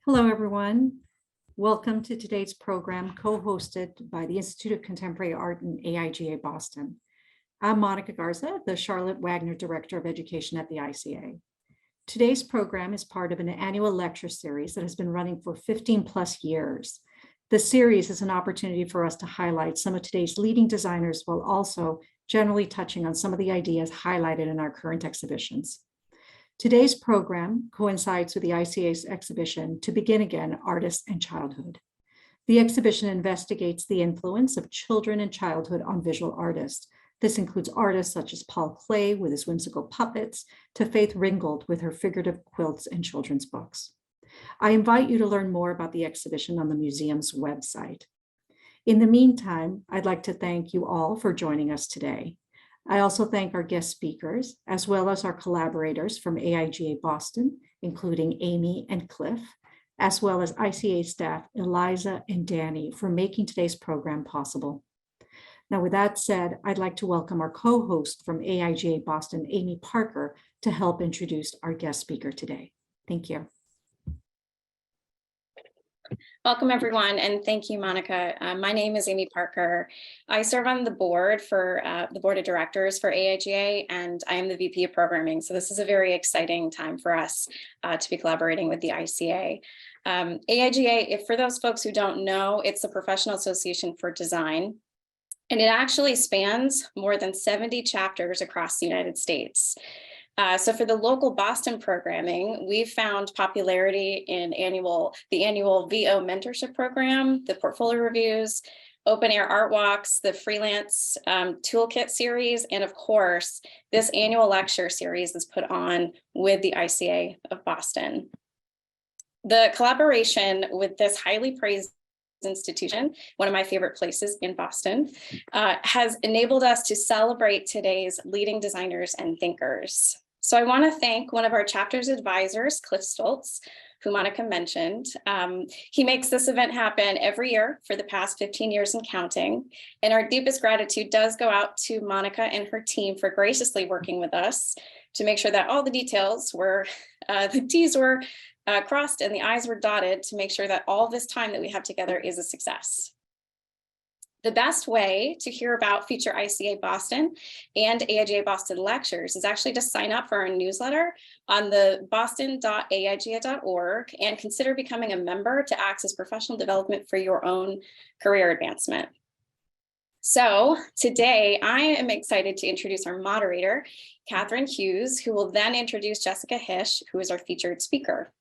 Hello, everyone. Welcome to today's program, co-hosted by the Institute of Contemporary Art and AIGA Boston. I'm Monica Garza, the Charlotte Wagner Director of Education at the ICA. Today's program is part of an annual lecture series that has been running for 15 plus years. The series is an opportunity for us to highlight some of today's leading designers while also generally touching on some of the ideas highlighted in our current exhibitions. Today's program coincides with the ICA's exhibition, To Begin Again, Artists and Childhood. The exhibition investigates the influence of children and childhood on visual artists. This includes artists such as Paul Klee with his whimsical puppets, to Faith Ringgold with her figurative quilts and children's books. I invite you to learn more about the exhibition on the museum's website. In the meantime, I'd like to thank you all for joining us today. I also thank our guest speakers, as well as our collaborators from AIGA Boston, including Amy and Cliff, as well as ICA staff Eliza and Danny for making today's program possible. Now, with that said, I'd like to welcome our co-host from AIGA Boston, Amy Parker, to help introduce our guest speaker today. Thank you. Welcome, everyone, and thank you, Monica. My name is Amy Parker. I serve on the board for the board of directors for AIGA, and I am the VP of programming. So this is a very exciting time for us to be collaborating with the ICA. AIGA, if for those folks who don't know, it's the Professional Association for Design, and it actually spans more than 70 chapters across the United States. So for the local Boston programming, we've found popularity in the annual VO mentorship program, the portfolio reviews, open air art walks, the freelance toolkit series, and of course, this annual lecture series is put on with the ICA of Boston. The collaboration with this highly praised institution, one of my favorite places in Boston, has enabled us to celebrate today's leading designers and thinkers. So I want to thank one of our chapter's advisors, Cliff Stoltz, who Monica mentioned. He makes this event happen every year for the past 15 years and counting. And our deepest gratitude does go out to Monica and her team for graciously working with us to make sure that all the details were, the T's were crossed and the I's were dotted to make sure that all this time that we have together is a success. The best way to hear about future ICA Boston and AIGA Boston lectures is actually to sign up for our newsletter on the boston.aiga.org and consider becoming a member to access professional development for your own career advancement. So today I am excited to introduce our moderator, Katherine Hughes, who will then introduce Jessica Hische, who is our featured speaker.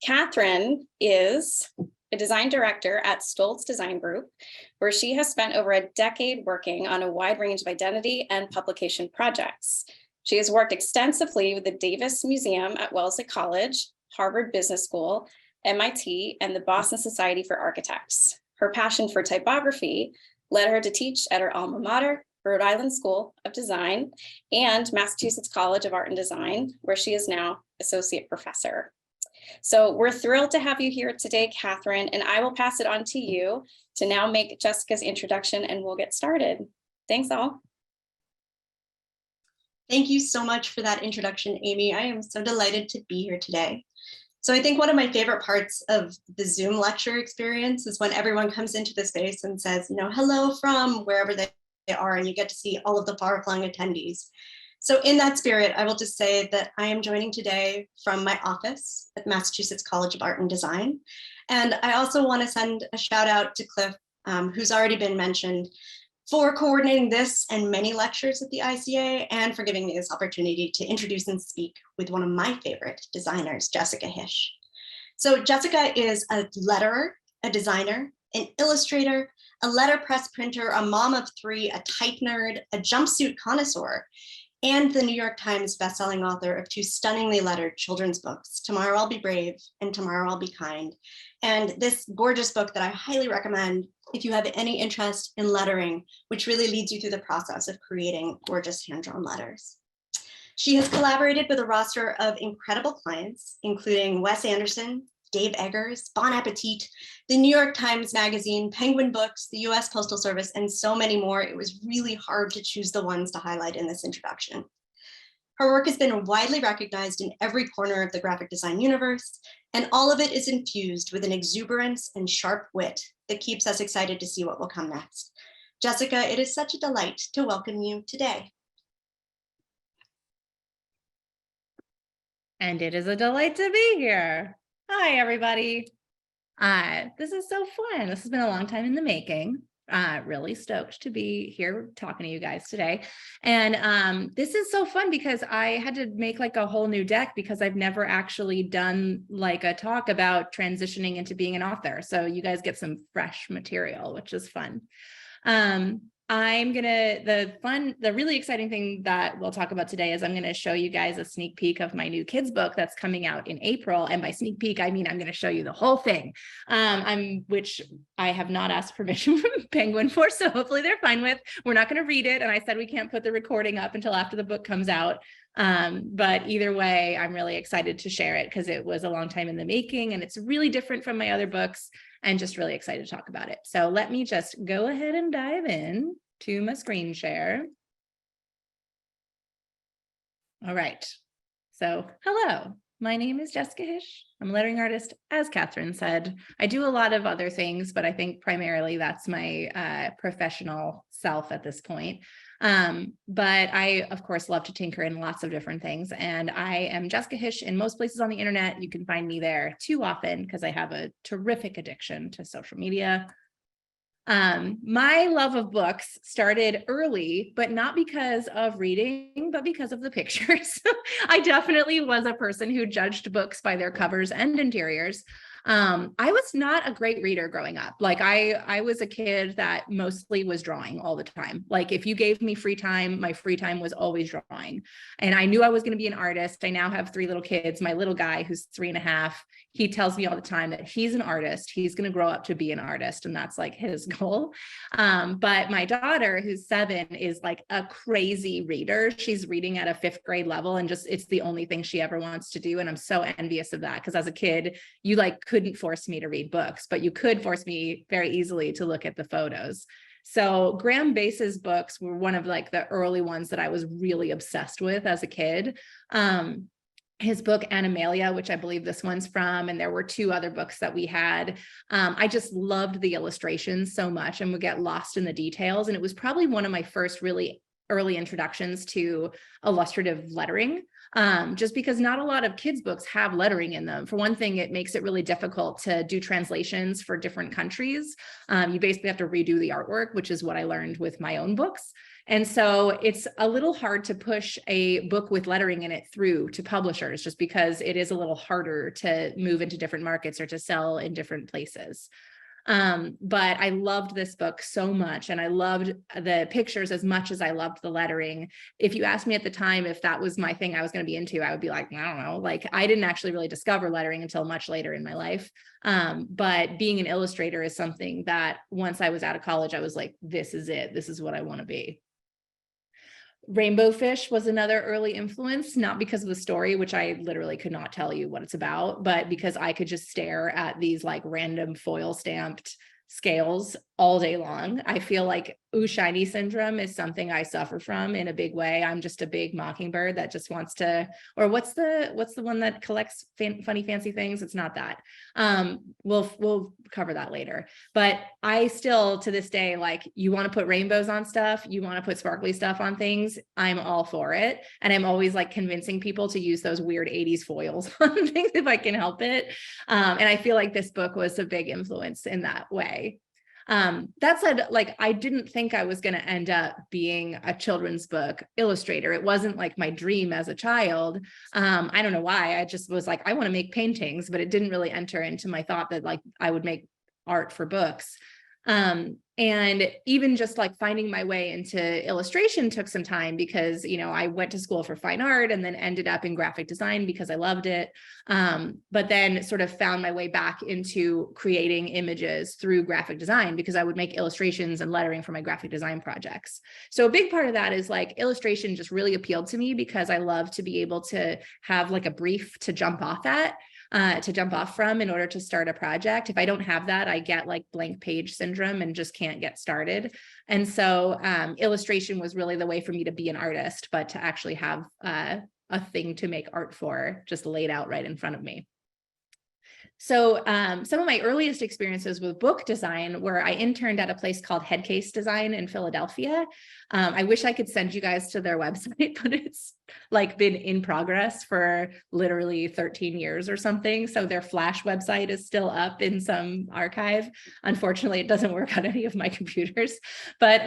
Katherine is a design director at Stoltz Design Group, where she has spent over a decade working on a wide range of identity and publication projects. She has worked extensively with the Davis Museum at Wellesley College, Harvard Business School, MIT, and the Boston Society for Architects. Her passion for typography led her to teach at her alma mater, Rhode Island School of Design, and Massachusetts College of Art and Design, where she is now associate professor. So we're thrilled to have you here today, Katherine, and I will pass it on to you to now make Jessica's introduction and we'll get started. Thanks all. Thank you so much for that introduction, Amy. I am so delighted to be here today. So I think one of my favorite parts of the Zoom lecture experience is when everyone comes into the space and says, hello from wherever they are, and you get to see all of the far-flung attendees. So in that spirit, I will just say that I am joining today from my office at Massachusetts College of Art and Design. And I also want to send a shout out to Cliff, who's already been mentioned, for coordinating this and many lectures at the ICA and for giving me this opportunity to introduce and speak with one of my favorite designers, Jessica Hische. So Jessica is a letterer, a designer, an illustrator, a letterpress printer, a mom of three, a type nerd, a jumpsuit connoisseur, and the New York Times bestselling author of two stunningly lettered children's books, Tomorrow I'll Be Brave and Tomorrow I'll Be Kind. And this gorgeous book that I highly recommend if you have any interest in lettering, which really leads you through the process of creating gorgeous hand-drawn letters. She has collaborated with a roster of incredible clients, including Wes Anderson, Dave Eggers, Bon Appetit, the New York Times Magazine, Penguin Books, the US Postal Service, and so many more. It was really hard to choose the ones to highlight in this introduction. Her work has been widely recognized in every corner of the graphic design universe, and all of it is infused with an exuberance and sharp wit that keeps us excited to see what will come next. Jessica, it is such a delight to welcome you today. And it is a delight to be here. Hi, everybody. This is so fun. This has been a long time in the making. Really stoked to be here talking to you guys today. And this is so fun because I had to make like a whole new deck because I've never actually done like a talk about transitioning into being an author. So you guys get some fresh material, which is fun. The really exciting thing that we'll talk about today is I'm going to show you guys a sneak peek of my new kids book that's coming out in April. And by sneak peek, I mean, I'm going to show you the whole thing, which I have not asked permission from Penguin for. So hopefully they're fine with. We're not going to read it. And I said, we can't put the recording up until after the book comes out. But either way, I'm really excited to share it because it was a long time in the making and it's really different from my other books. And just really excited to talk about it. So let me just go ahead and dive in to my screen share. All right. So hello, my name is Jessica Hische. I'm a lettering artist, as Katherine said. I do a lot of other things, but I think primarily that's my professional self at this point. But I, of course, love to tinker in lots of different things. And I am Jessica Hische in most places on the internet. You can find me there too often because I have a terrific addiction to social media. My love of books started early, but not because of reading, but because of the pictures. I definitely was a person who judged books by their covers and interiors. I was not a great reader growing up. Like I was a kid that mostly was drawing all the time. Like if you gave me free time, my free time was always drawing. And I knew I was going to be an artist. I now have 3 little kids. My little guy who's 3.5, he tells me all the time that he's an artist. He's going to grow up to be an artist. And that's like his goal. But my daughter who's 7 is like a crazy reader. She's reading at a 5th grade level and just, it's the only thing she ever wants to do. And I'm so envious of that. Because as a kid, you like couldn't force me to read books, but you could force me very easily to look at the photos. So Graham Bass's books were one of like the early ones that I was really obsessed with as a kid. His book Animalia, which I believe this one's from, and there were 2 other books that we had. I just loved the illustrations so much and would get lost in the details. And it was probably one of my first really early introductions to illustrative lettering. Just because not a lot of kids' books have lettering in them. For one thing, it makes it really difficult to do translations for different countries. You basically have to redo the artwork, which is what I learned with my own books. And so it's a little hard to push a book with lettering in it through to publishers, just because it is a little harder to move into different markets or to sell in different places. But I loved this book so much, and I loved the pictures as much as I loved the lettering. If you asked me at the time if that was my thing I was going to be into, I would be like, I don't know. Like I didn't actually really discover lettering until much later in my life. But being an illustrator is something that once I was out of college, I was like, this is it. This is what I want to be. Rainbow Fish was another early influence, not because of the story, which I literally could not tell you what it's about, but because I could just stare at these like random foil stamped scales all day long. I feel like ooh, shiny syndrome is something I suffer from in a big way. I'm just a big mockingbird that just wants to, or what's the one that collects funny, fancy things? It's not that. We'll cover that later. But I still, to this day, like you want to put rainbows on stuff, you want to put sparkly stuff on things, I'm all for it. And I'm always like convincing people to use those weird 80s foils on things if I can help it. And I feel like this book was a big influence in that way. That said, like, I didn't think I was going to end up being a children's book illustrator. It wasn't like my dream as a child. I don't know why. I just was like, I want to make paintings, but it didn't really enter into my thought that like I would make art for books. And even just like finding my way into illustration took some time because, you know, I went to school for fine art and then ended up in graphic design because I loved it. But then sort of found my way back into creating images through graphic design because I would make illustrations and lettering for my graphic design projects. So a big part of that is like illustration just really appealed to me because I love to be able to have like a brief to jump off at. to jump off from in order to start a project. If I don't have that, I get like blank page syndrome and just can't get started. And so illustration was really the way for me to be an artist, but to actually have a thing to make art for just laid out right in front of me. So some of my earliest experiences with book design were I interned at a place called Headcase Design in Philadelphia. I wish I could send you guys to their website, but it's like been in progress for literally 13 years or something. So their Flash website is still up in some archive. Unfortunately, it doesn't work on any of my computers, but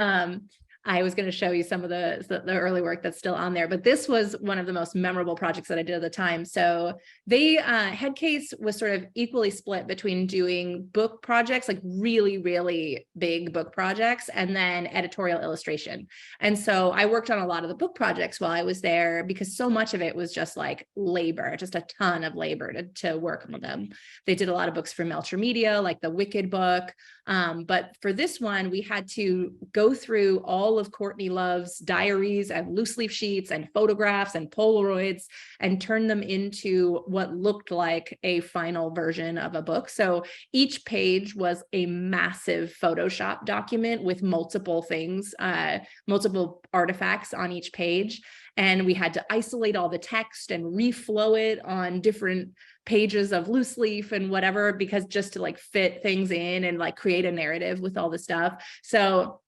I was going to show you some of the early work that's still on there, but this was one of the most memorable projects that I did at the time. So they, Headcase was sort of equally split between doing book projects, like really, really big book projects, and then editorial illustration. And so I worked on a lot of the book projects while I was there because so much of it was just like labor, just a ton of labor to work on them. They did a lot of books for Melcher Media, like the Wicked book. But for this one, we had to go through all of Courtney Love's diaries and loose leaf sheets and photographs and Polaroids and turn them into what looked like a final version of a book. So each page was a massive Photoshop document with multiple things, multiple artifacts on each page. And we had to isolate all the text and reflow it on different pages of loose leaf and whatever, because just to like fit things in and like create a narrative with all the stuff. So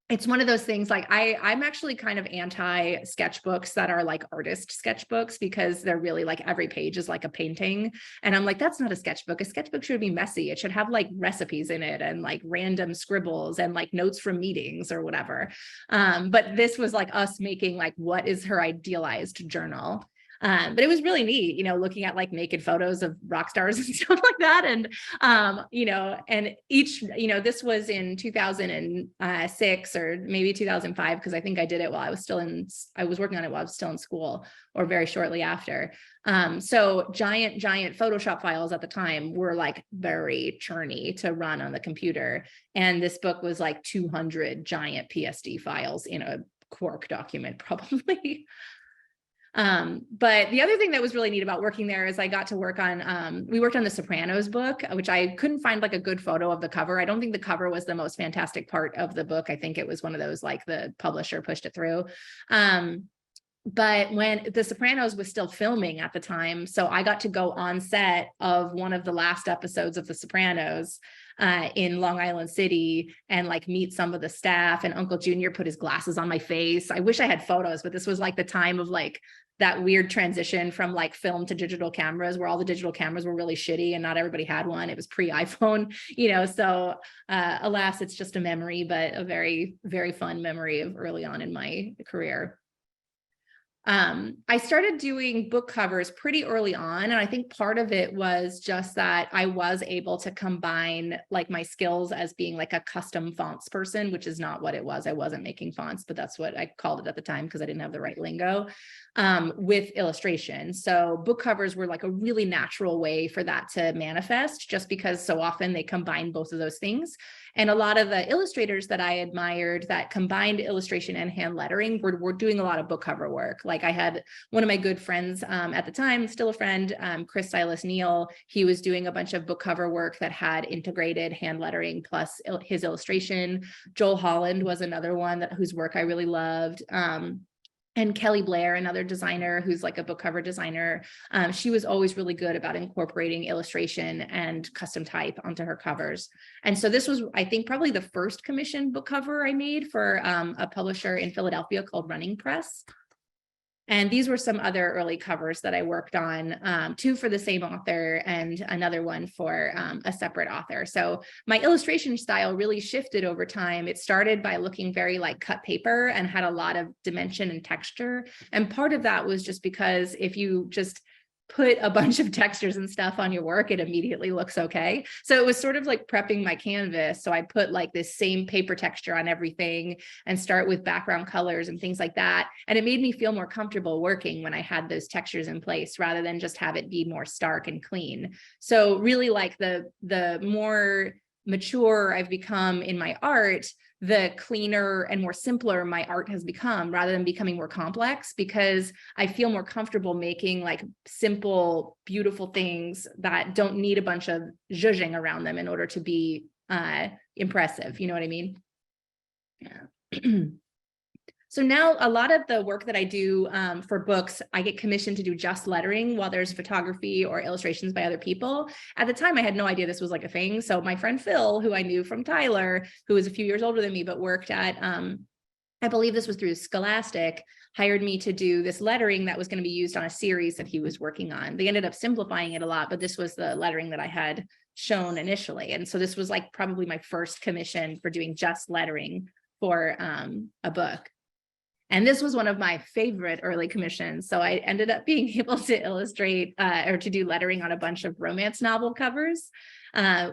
it's one of those things like I'm actually kind of anti sketchbooks that are like artist sketchbooks because they're really like every page is like a painting. And I'm like, that's not a sketchbook. A sketchbook should be messy. It should have like recipes in it and like random scribbles and like notes from meetings or whatever. But this was like us making like, what is her idealized journal? But it was really neat, you know, looking at like naked photos of rock stars and stuff like that. And, you know, and each, you know, this was in 2006 or maybe 2005, because I think I did it while I was working on it while I was still in school or very shortly after. So giant Photoshop files at the time were like very churny to run on the computer. And this book was like 200 giant PSD files in a Quark document, probably. But the other thing that was really neat about working there is I got to work on, we worked on the Sopranos book, which I couldn't find like a good photo of the cover. I don't think the cover was the most fantastic part of the book. I think it was one of those, like the publisher pushed it through. But when the Sopranos was still filming at the time, so I got to go on set of one of the last episodes of the Sopranos in Long Island City and like meet some of the staff, and Uncle Junior put his glasses on my face. I wish I had photos, but this was like the time of like that weird transition from like film to digital cameras where all the digital cameras were really shitty and not everybody had one. It was pre-iPhone, you know, so alas, it's just a memory, but a very, very fun memory of early on in my career. I started doing book covers pretty early on. And I think part of it was just that I was able to combine like my skills as being like a custom fonts person, which is not what it was. I wasn't making fonts, but that's what I called it at the time because I didn't have the right lingo, with illustration. So book covers were like a really natural way for that to manifest, just because so often they combine both of those things. And a lot of the illustrators that I admired that combined illustration and hand lettering were doing a lot of book cover work. Like I had one of my good friends at the time, still a friend, Chris Silas Neal. He was doing a bunch of book cover work that had integrated hand lettering plus his illustration. Joel Holland was another one whose work I really loved. And Kelly Blair, another designer who's like a book cover designer, she was always really good about incorporating illustration and custom type onto her covers. And so this was, I think, probably the first commissioned book cover I made for a publisher in Philadelphia called Running Press. And these were some other early covers that I worked on, two for the same author and another one for a separate author. So my illustration style really shifted over time. It started by looking very like cut paper and had a lot of dimension and texture. And part of that was just because if you just put a bunch of textures and stuff on your work, it immediately looks okay. So it was sort of like prepping my canvas. So I put like this same paper texture on everything and start with background colors and things like that. And it made me feel more comfortable working when I had those textures in place rather than just have it be more stark and clean. So really like the more mature I've become in my art, the cleaner and more simpler my art has become rather than becoming more complex, because I feel more comfortable making like simple, beautiful things that don't need a bunch of zhuzhing around them in order to be impressive. You know what I mean? Yeah. So now a lot of the work that I do for books, I get commissioned to do just lettering while there's photography or illustrations by other people. At the time, I had no idea this was like a thing. So my friend Phil, who I knew from Tyler, who was a few years older than me, but worked at, I believe this was through Scholastic, hired me to do this lettering that was going to be used on a series that he was working on. They ended up simplifying it a lot, but this was the lettering that I had shown initially. And so this was like probably my first commission for doing just lettering for a book. And this was one of my favorite early commissions. So I ended up being able to illustrate or to do lettering on a bunch of romance novel covers,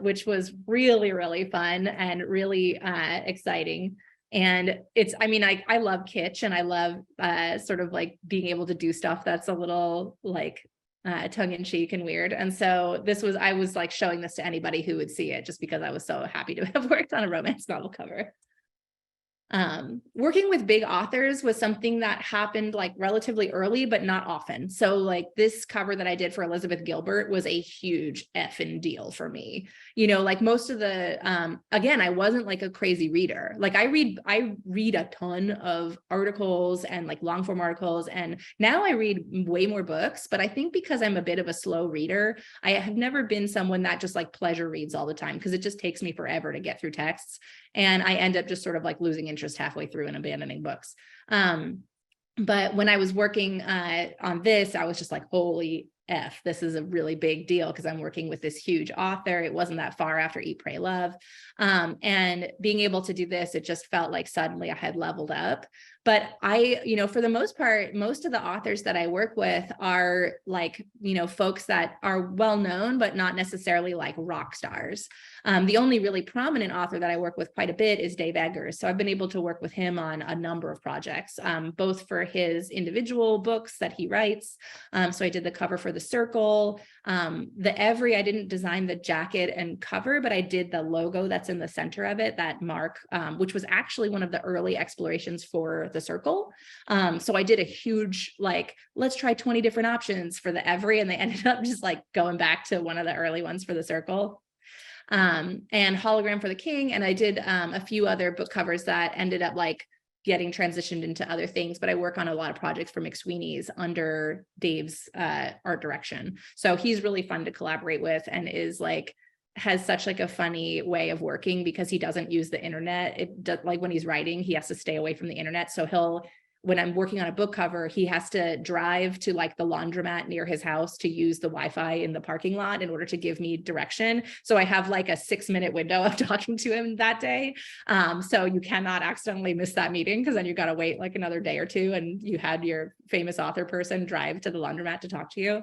which was really, really fun and really exciting. And it's, I mean, I love kitsch, and I love sort of like being able to do stuff that's a little like tongue-in-cheek and weird. And so this was, I was like showing this to anybody who would see it, just because I was so happy to have worked on a romance novel cover. Working with big authors was something that happened like relatively early, but not often. So like this cover that I did for Elizabeth Gilbert was a huge effing deal for me. You know, like most of the, again, I wasn't like a crazy reader. Like I read a ton of articles and like long form articles. And now I read way more books, but I think because I'm a bit of a slow reader, I have never been someone that just like pleasure reads all the time, because it just takes me forever to get through texts. And I end up just sort of like losing interest halfway through and abandoning books. But when I was working on this, I was just like, holy F, this is a really big deal, because I'm working with this huge author. It wasn't that far after Eat, Pray, Love. And being able to do this, it just felt like suddenly I had leveled up. But I, you know, for the most part, most of the authors that I work with are like, you know, folks that are well known, but not necessarily like rock stars. The only really prominent author that I work with quite a bit is Dave Eggers. So I've been able to work with him on a number of projects, both for his individual books that he writes. So I did the cover for The Circle, I didn't design the jacket and cover, but I did the logo that's in the center of it, that mark, which was actually one of the early explorations for The Circle. So I did a huge, like, let's try 20 different options for the Every, and they ended up just like going back to one of the early ones for The Circle. And Hologram for the King. And I did a few other book covers that ended up like getting transitioned into other things, but I work on a lot of projects for McSweeney's under Dave's art direction. So he's really fun to collaborate with, and is like, has such like a funny way of working, because he doesn't use the internet. Like when he's writing, he has to stay away from the internet. So when I'm working on a book cover, he has to drive to like the laundromat near his house to use the Wi-Fi in the parking lot in order to give me direction. So I have like a 6-minute window of talking to him that day. So you cannot accidentally miss that meeting, because then you got to wait like another day or two, and you had your famous author person drive to the laundromat to talk to you.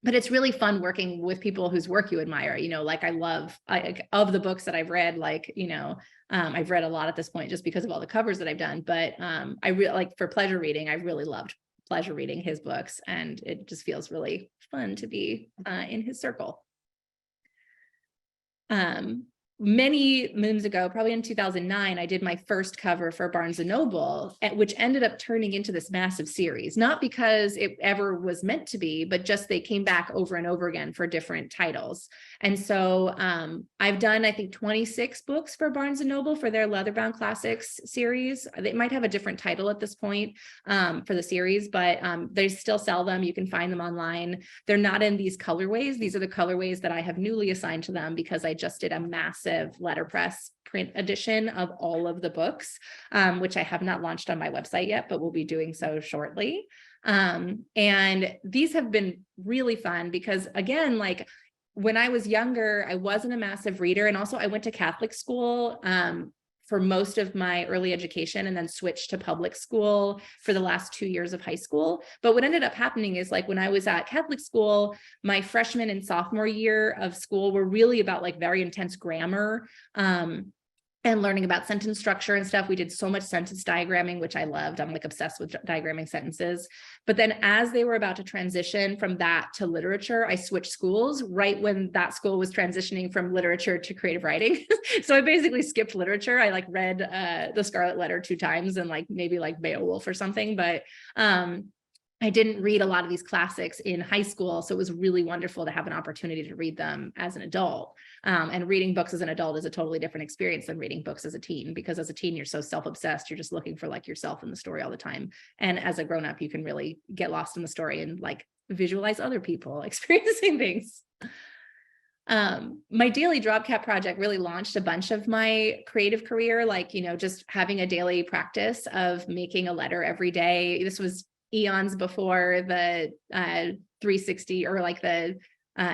But it's really fun working with people whose work you admire. You know, like of the books that I've read, like, you know, I've read a lot at this point just because of all the covers that I've done. But I really like, for pleasure reading, I really loved pleasure reading his books, and it just feels really fun to be in his circle. Many moons ago, probably in 2009, I did my first cover for Barnes & Noble, which ended up turning into this massive series, not because it ever was meant to be, but just they came back over and over again for different titles. And so I've done, I think, 26 books for Barnes & Noble for their Leatherbound Classics series. They might have a different title at this point for the series, but they still sell them. You can find them online. They're not in these colorways. These are the colorways that I have newly assigned to them, because I just did a massive letterpress print edition of all of the books, which I have not launched on my website yet, but will be doing so shortly. And these have been really fun, because again, like when I was younger, I wasn't a massive reader. And also I went to Catholic school for most of my early education, and then switched to public school for the last 2 years of high school. But what ended up happening is, like, when I was at Catholic school, my freshman and sophomore year of school were really about like very intense grammar and learning about sentence structure and stuff. We did so much sentence diagramming, which I loved. I'm like obsessed with diagramming sentences. But then as they were about to transition from that to literature, I switched schools right when that school was transitioning from literature to creative writing. So I basically skipped literature. I like read The Scarlet Letter 2 times and like maybe like Beowulf or something, but I didn't read a lot of these classics in high school. So it was really wonderful to have an opportunity to read them as an adult. And reading books as an adult is a totally different experience than reading books as a teen, because as a teen, you're so self-obsessed. You're just looking for like yourself in the story all the time. And as a grown-up, you can really get lost in the story and like visualize other people experiencing things. My daily drop cap project really launched a bunch of my creative career, like, you know, just having a daily practice of making a letter every day. This was eons before the 360 or like the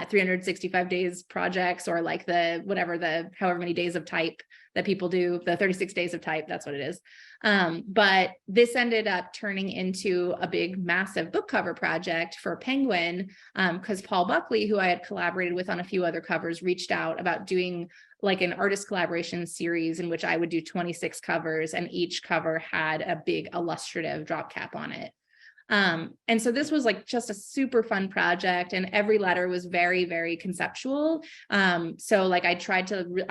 365 days projects, or like the whatever, the however many days of type that people do, the 36 days of type, that's what it is. But this ended up turning into a big, massive book cover project for Penguin, because Paul Buckley, who I had collaborated with on a few other covers, reached out about doing like an artist collaboration series in which I would do 26 covers, and each cover had a big illustrative drop cap on it. And so this was like just a super fun project, and every letter was very, very conceptual. So like I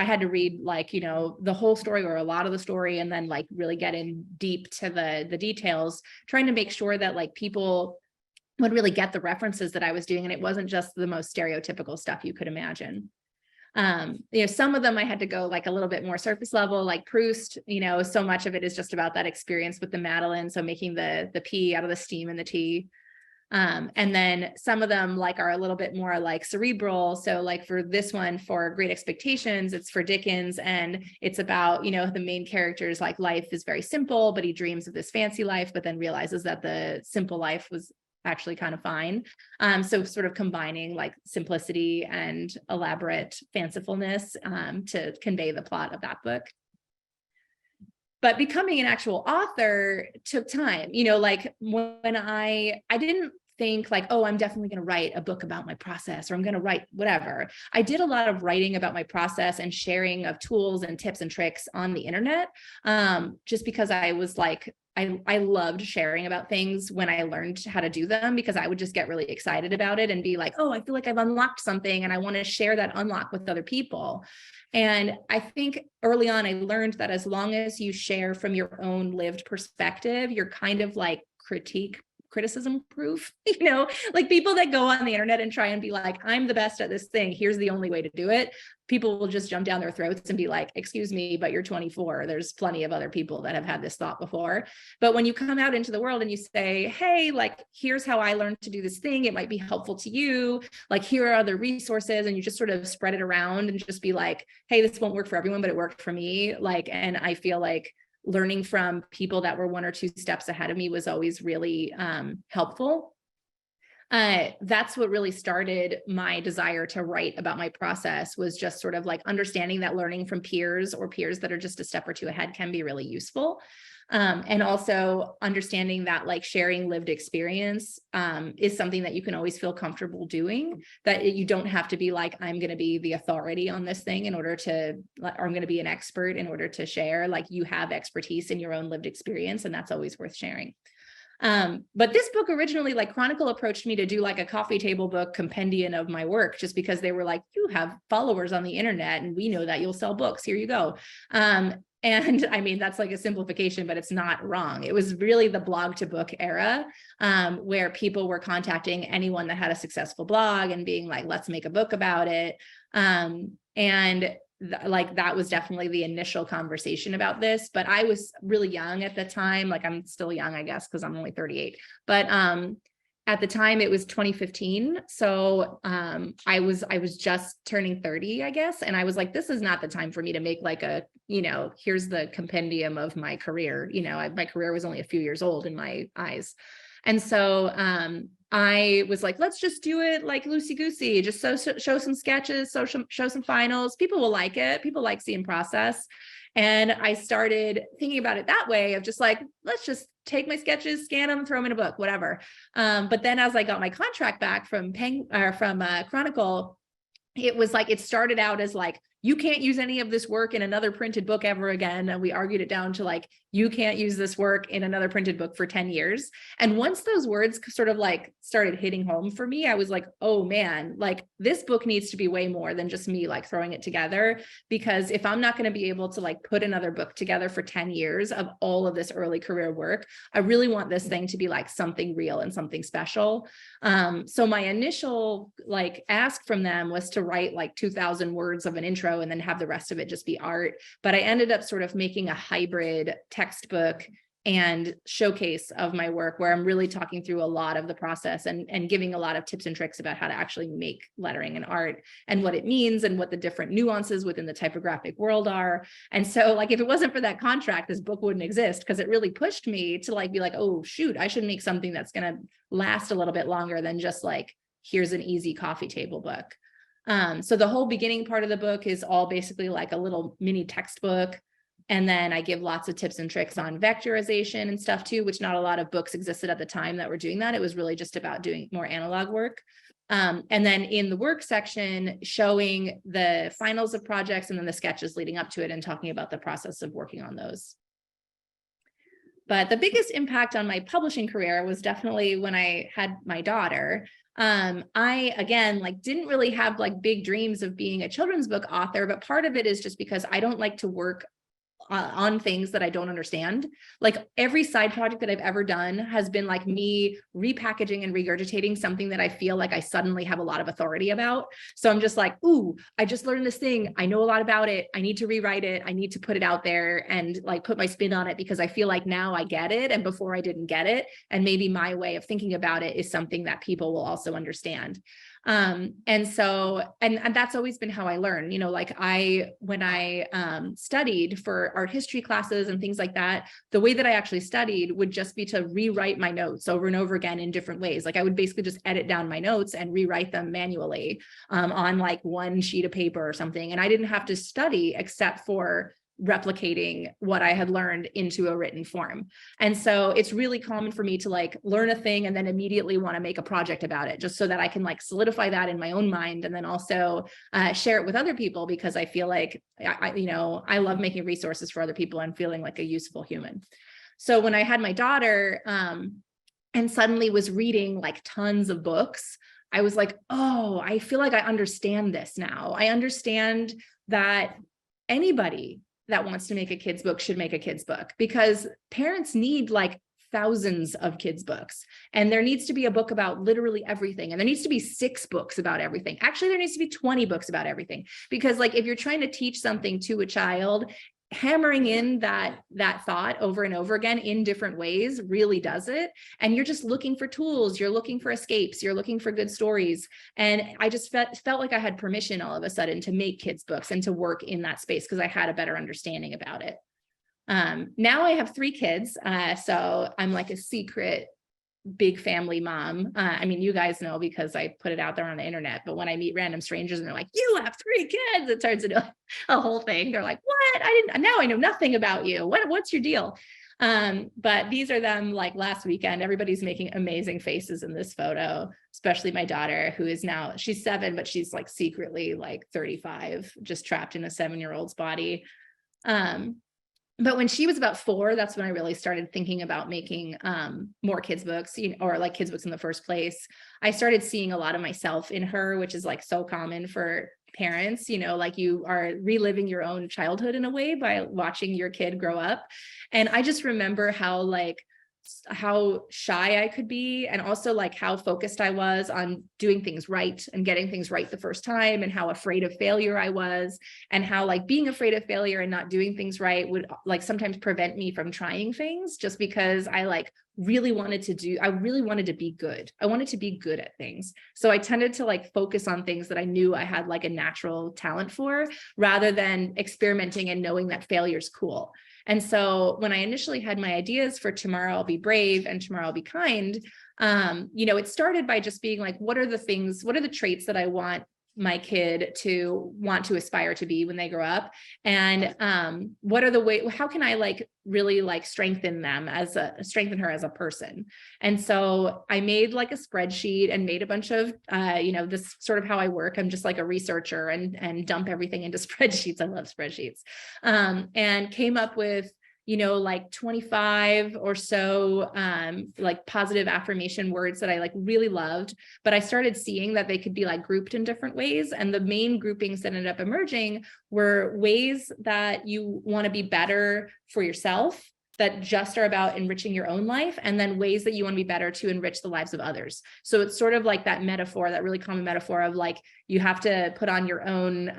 had to read like, you know, the whole story or a lot of the story, and then like really get in deep to the details, trying to make sure that like people would really get the references that I was doing. And it wasn't just the most stereotypical stuff you could imagine. You know, some of them I had to go like a little bit more surface level, like Proust, you know, so much of it is just about that experience with the Madeleine. So making the P out of the steam and the T. And then some of them like are a little bit more like cerebral. So like for this one, for Great Expectations, it's for Dickens, and it's about, you know, the main character's like life is very simple, but he dreams of this fancy life, but then realizes that the simple life was actually kind of fine. So sort of combining like simplicity and elaborate fancifulness to convey the plot of that book. But becoming an actual author took time, you know, like when I didn't think like, oh, I'm definitely going to write a book about my process, or I'm going to write whatever. I did a lot of writing about my process and sharing of tools and tips and tricks on the internet, just because I was like, I loved sharing about things when I learned how to do them, because I would just get really excited about it and be like, oh, I feel like I've unlocked something and I want to share that unlock with other people. And I think early on, I learned that as long as you share from your own lived perspective, you're kind of like criticism proof, you know, like people that go on the internet and try and be like, I'm the best at this thing, here's the only way to do it. People will just jump down their throats and be like, excuse me, but you're 24. There's plenty of other people that have had this thought before. But when you come out into the world and you say, hey, like, here's how I learned to do this thing, it might be helpful to you. Like, here are other resources. And you just sort of spread it around and just be like, hey, this won't work for everyone, but it worked for me. Like, and I feel like learning from people that were 1 or 2 steps ahead of me was always really helpful. That's what really started my desire to write about my process, was just sort of like understanding that learning from peers or peers that are just a step or 2 ahead can be really useful. And also understanding that like sharing lived experience is something that you can always feel comfortable doing, that you don't have to be like, I'm going to be the authority on this thing in order to, or I'm going to be an expert in order to share. Like, you have expertise in your own lived experience, and that's always worth sharing. But this book originally, like Chronicle approached me to do like a coffee table book compendium of my work, just because they were like, you have followers on the internet and we know that you'll sell books. Here you go. And I mean, that's like a simplification, but it's not wrong. It was really the blog to book era, where people were contacting anyone that had a successful blog and being like, let's make a book about it. Like that was definitely the initial conversation about this, but I was really young at the time. Like, I'm still young, I guess, because I'm only 38, but at the time it was 2015. So I was just turning 30, I guess. And I was like, this is not the time for me to make like a, you know, here's the compendium of my career. You know, my career was only a few years old in my eyes. And so I was like, let's just do it like loosey-goosey, just show some sketches, show some finals. People will like it. People like seeing process. And I started thinking about it that way, of just like, let's just take my sketches, scan them, throw them in a book, whatever. But then as I got my contract back from Chronicle, it was like, it started out as like you can't use any of this work in another printed book ever again. And we argued it down to like, you can't use this work in another printed book for 10 years. And once those words sort of like started hitting home for me, I was like, oh man, like this book needs to be way more than just me like throwing it together. Because if I'm not going to be able to like put another book together for 10 years of all of this early career work, I really want this thing to be like something real and something special. So my initial like ask from them was to write like 2,000 words of an intro and then have the rest of it just be art. But I ended up sort of making a hybrid textbook and showcase of my work where I'm really talking through a lot of the process and giving a lot of tips and tricks about how to actually make lettering and art and what it means and what the different nuances within the typographic world are. And so like, if it wasn't for that contract, this book wouldn't exist, because it really pushed me to like, be like, oh shoot, I should make something that's going to last a little bit longer than just like, here's an easy coffee table book. So the whole beginning part of the book is all basically like a little mini textbook. And then I give lots of tips and tricks on vectorization and stuff too, which not a lot of books existed at the time that were doing that. It was really just about doing more analog work. And then in the work section, showing the finals of projects and then the sketches leading up to it and talking about the process of working on those. But the biggest impact on my publishing career was definitely when I had my daughter. I, again, like didn't really have like big dreams of being a children's book author, but part of it is just because I don't like to work on things that I don't understand. Like every side project that I've ever done has been like me repackaging and regurgitating something that I feel like I suddenly have a lot of authority about. So I'm just like, ooh, I just learned this thing. I know a lot about it. I need to rewrite it. I need to put it out there and like put my spin on it because I feel like now I get it. And before I didn't get it. And maybe my way of thinking about it is something that people will also understand. And so, and that's always been how I learn, you know, like when I studied for art history classes and things like that, the way that I actually studied would just be to rewrite my notes over and over again in different ways. Like I would basically just edit down my notes and rewrite them manually, on like one sheet of paper or something. And I didn't have to study except for replicating what I had learned into a written form. And so it's really common for me to like learn a thing and then immediately want to make a project about it, just so that I can like solidify that in my own mind and then also share it with other people, because I feel like I love making resources for other people and feeling like a useful human. So when I had my daughter and suddenly was reading like tons of books, I was like, oh, I feel like I understand this now. I understand that anybody that wants to make a kid's book should make a kid's book, because parents need like thousands of kids' books, and there needs to be a book about literally everything. And there needs to be 6 books about everything. Actually, there needs to be 20 books about everything, because like if you're trying to teach something to a child, hammering in that thought over and over again in different ways really does it. And you're just looking for tools, you're looking for escapes, you're looking for good stories. And I just felt like I had permission all of a sudden to make kids' books and to work in that space because I had a better understanding about it. Now I have 3 kids, so I'm like a secret big family mom. I mean, you guys know because I put it out there on the internet, but when I meet random strangers and they're like, you have 3 kids, it turns into a whole thing. They're like, what? Now I know nothing about you. What's your deal? But these are them like last weekend. Everybody's making amazing faces in this photo, especially my daughter, who is now, she's 7, but she's like secretly like 35, just trapped in a 7-year-old's body. But when she was about 4, that's when I really started thinking about making more kids' books, or like kids' books in the first place. I started seeing a lot of myself in her, which is like so common for parents, like you are reliving your own childhood in a way by watching your kid grow up. And I just remember how shy I could be, and also like how focused I was on doing things right and getting things right the first time, and how afraid of failure I was, and how like being afraid of failure and not doing things right would like sometimes prevent me from trying things, just because I really wanted to be good. I wanted to be good at things. So I tended to like focus on things that I knew I had like a natural talent for, rather than experimenting and knowing that failure is cool. And so when I initially had my ideas for Tomorrow I'll Be Brave and Tomorrow I'll Be Kind, it started by just being like, what are the traits that I want my kid to want to aspire to be when they grow up? And what are the way, how can I like really like strengthen her as a person? And so I made like a spreadsheet and made a bunch of, this sort of how I work. I'm just like a researcher and dump everything into spreadsheets. I love spreadsheets. And came up with, like 25 or so, like positive affirmation words that I like really loved, but I started seeing that they could be like grouped in different ways. And the main groupings that ended up emerging were ways that you want to be better for yourself, that just are about enriching your own life, and then ways that you want to be better to enrich the lives of others. So it's sort of like that metaphor, that really common metaphor of like, you have to put on your own,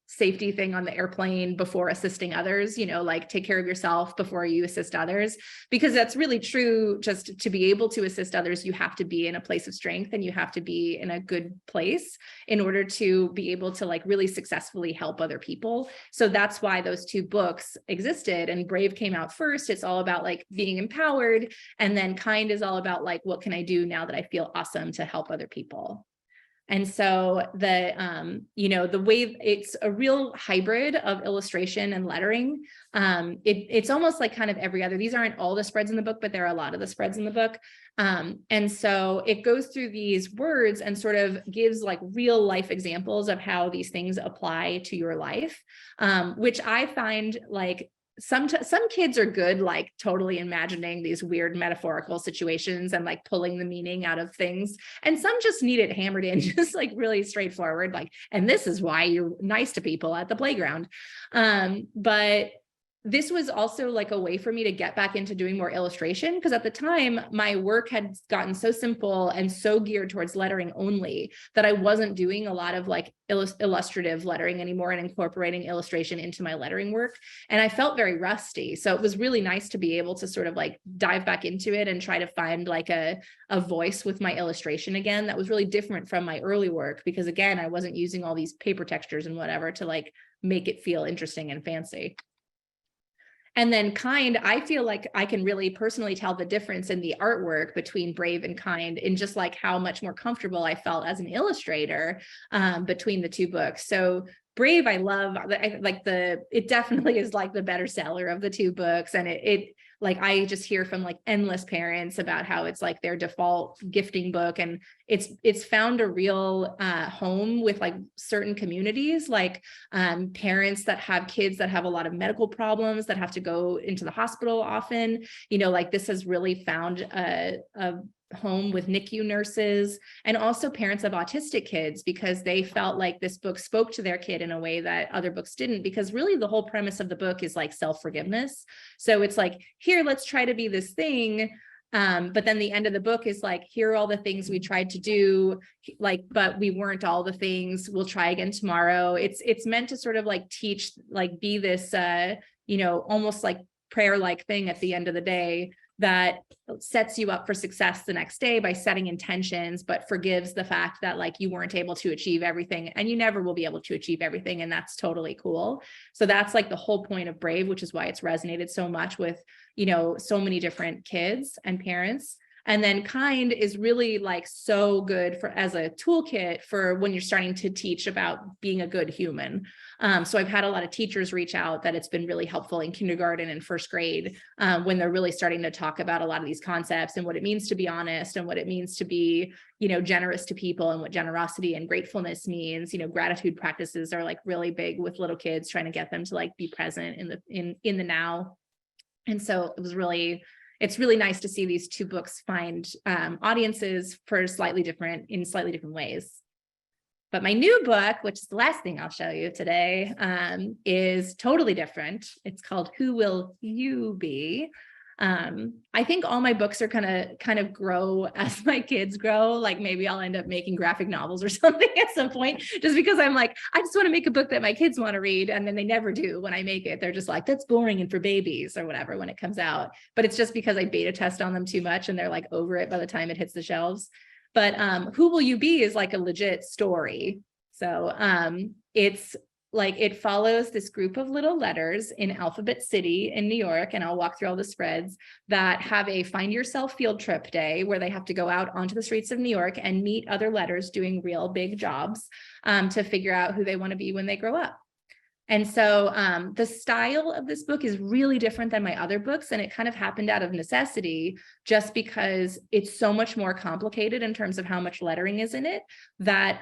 safety thing on the airplane before assisting others, like take care of yourself before you assist others, because that's really true. Just to be able to assist others, you have to be in a place of strength, and you have to be in a good place in order to be able to like really successfully help other people. So that's why those two books existed, and Brave came out first. It's all about like being empowered, and then Kind is all about like, what can I do now that I feel awesome to help other people? And so the way, it's a real hybrid of illustration and lettering. It's almost like kind of every other, these aren't all the spreads in the book, but there are a lot of the spreads in the book. And so it goes through these words and sort of gives like real life examples of how these things apply to your life, which I find like, some kids are good, like totally imagining these weird metaphorical situations and like pulling the meaning out of things. And some just need it hammered in, just like really straightforward, like, and this is why you're nice to people at the playground. But this was also like a way for me to get back into doing more illustration, because at the time my work had gotten so simple and so geared towards lettering only that I wasn't doing a lot of like illustrative lettering anymore and incorporating illustration into my lettering work. And I felt very rusty. So it was really nice to be able to sort of like dive back into it and try to find like a voice with my illustration again that was really different from my early work, because again, I wasn't using all these paper textures and whatever to like make it feel interesting and fancy. And then Kind, I feel like I can really personally tell the difference in the artwork between Brave and Kind, in just like how much more comfortable I felt as an illustrator between the two books. So Brave, I love, it definitely is like the better seller of the two books. And it like, I just hear from like endless parents about how it's like their default gifting book. And it's found a real home with like certain communities, like parents that have kids that have a lot of medical problems that have to go into the hospital often, like this has really found a home with NICU nurses, and also parents of autistic kids, because they felt like this book spoke to their kid in a way that other books didn't, because really the whole premise of the book is like self-forgiveness. So it's like, here, let's try to be this thing. But then the end of the book is like, here are all the things we tried to do, like, but we weren't all the things, we'll try again tomorrow. It's meant to sort of like teach, like be this, almost like prayer-like thing at the end of the day, that sets you up for success the next day by setting intentions, but forgives the fact that like you weren't able to achieve everything, and you never will be able to achieve everything. And that's totally cool. So that's like the whole point of Brave, which is why it's resonated so much with, so many different kids and parents. And then Kind is really like so good for as a toolkit for when you're starting to teach about being a good human. So I've had a lot of teachers reach out that it's been really helpful in kindergarten and first grade when they're really starting to talk about a lot of these concepts and what it means to be honest and what it means to be, generous to people, and what generosity and gratefulness means. Gratitude practices are like really big with little kids, trying to get them to like be present in the now. And so it's really nice to see these two books find audiences in slightly different ways. But my new book, which is the last thing I'll show you today, is totally different. It's called Who Will You Be? I think all my books are kind of grow as my kids grow. Like maybe I'll end up making graphic novels or something at some point, just because I'm like, I just want to make a book that my kids want to read. And then they never do when I make it. They're just like, that's boring and for babies or whatever when it comes out. But it's just because I beta test on them too much and they're like over it by the time it hits the shelves. But Who Will You Be is like a legit story. So it's like, it follows this group of little letters in Alphabet City in New York, and I'll walk through all the spreads, that have a find yourself field trip day where they have to go out onto the streets of New York and meet other letters doing real big jobs to figure out who they want to be when they grow up. And so the style of this book is really different than my other books, and it kind of happened out of necessity, just because it's so much more complicated in terms of how much lettering is in it, that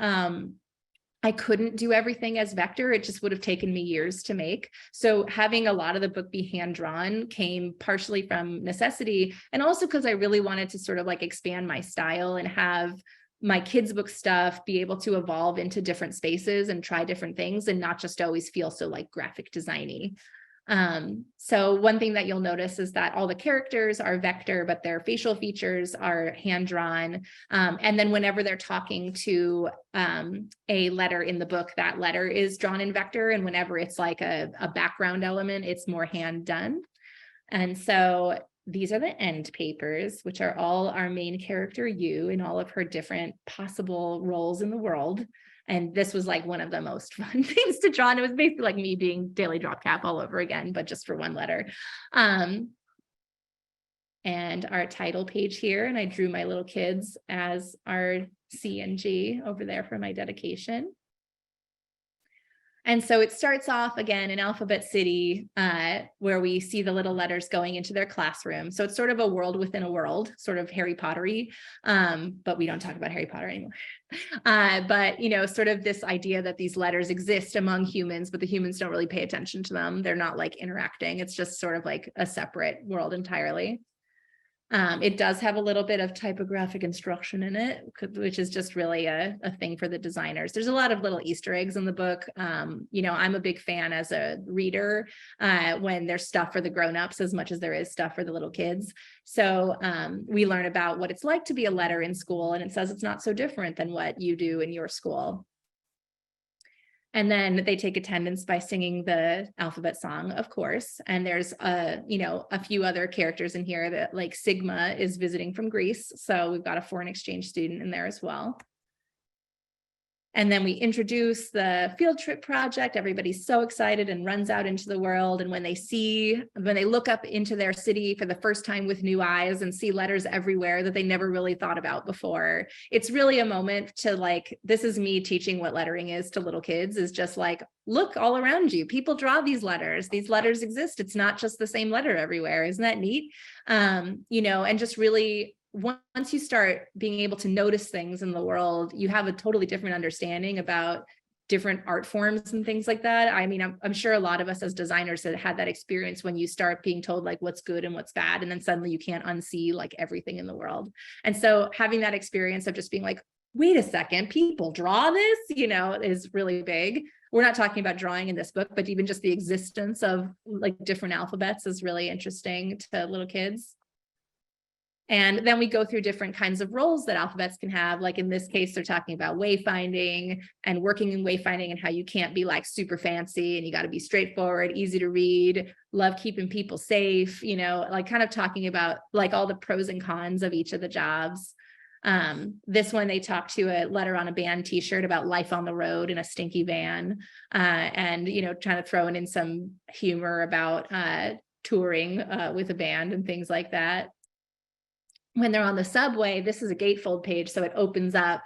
I couldn't do everything as vector. It just would have taken me years to make. So having a lot of the book be hand-drawn came partially from necessity, and also because I really wanted to sort of like expand my style and have my kids' book stuff be able to evolve into different spaces and try different things, and not just always feel so like graphic designy. So one thing that you'll notice is that all the characters are vector, but their facial features are hand-drawn. And then whenever they're talking to a letter in the book, that letter is drawn in vector. And whenever it's like a background element, it's more hand-done. And so these are the end papers, which are all our main character, you, in all of her different possible roles in the world. And this was like one of the most fun things to draw. And it was basically like me being Daily Drop Cap all over again, but just for one letter. And our title page here, and I drew my little kids as our C and G over there for my dedication. And so it starts off again in Alphabet City, where we see the little letters going into their classroom. So it's sort of a world within a world, sort of Harry Pottery, but we don't talk about Harry Potter anymore. But, you know, sort of this idea that these letters exist among humans, but the humans don't really pay attention to them. They're not like interacting. It's just sort of like a separate world entirely. It does have a little bit of typographic instruction in it, which is just really a thing for the designers. There's a lot of little Easter eggs in the book. You know, I'm a big fan as a reader when there's stuff for the grownups as much as there is stuff for the little kids. So we learn about what it's like to be a letter in school, and it says it's not so different than what you do in your school. And then they take attendance by singing the alphabet song, of course. And there's you know, a few other characters in here that, like, Sigma is visiting from Greece. So we've got a foreign exchange student in there as well. And then we introduce the field trip project. Everybody's so excited and runs out into the world. And when they look up into their city for the first time with new eyes and see letters everywhere that they never really thought about before, it's really a moment to, like, this is me teaching what lettering is to little kids, is just like, look all around you. People draw these letters. These letters exist. It's not just the same letter everywhere. Isn't that neat? You know, and just really, once you start being able to notice things in the world, you have a totally different understanding about different art forms and things like that. I mean, I'm sure a lot of us as designers have had that experience when you start being told like what's good and what's bad, and then suddenly you can't unsee like everything in the world. And so having that experience of just being like, wait a second, people draw this, you know, is really big. We're not talking about drawing in this book, but even just the existence of like different alphabets is really interesting to little kids. And then we go through different kinds of roles that alphabets can have. Like in this case, they're talking about wayfinding and working in wayfinding, and how you can't be like super fancy, and you got to be straightforward, easy to read, love keeping people safe, you know, like kind of talking about like all the pros and cons of each of the jobs. This one, they talk to a letter on a band t-shirt about life on the road in a stinky van, and, you know, trying to throw in some humor about touring with a band and things like that. When they're on the subway, this is a gatefold page, so it opens up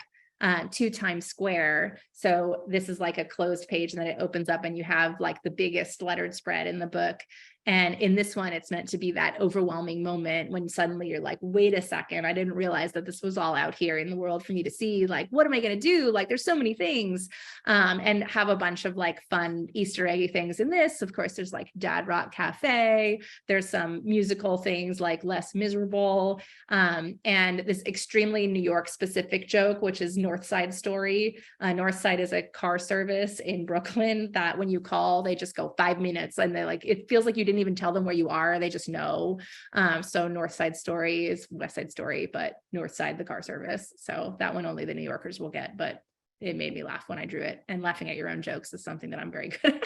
to Times Square. So this is like a closed page, and then it opens up and you have like the biggest lettered spread in the book. And in this one, it's meant to be that overwhelming moment when suddenly you're like, wait a second, I didn't realize that this was all out here in the world for me to see. Like, what am I going to do? Like, there's so many things, and have a bunch of like fun Easter eggy things in this. Of course, there's like Dad Rock Cafe. There's some musical things like Less Miserable, and this extremely New York specific joke, which is North Side Story. North Side is a car service in Brooklyn that when you call, they just go 5 minutes, and they like, it feels like you didn't even tell them where you are. They just know. So North Side Story is West Side Story, but North Side, the car service. So that one only the New Yorkers will get, but it made me laugh when I drew it, and laughing at your own jokes is something that I'm very good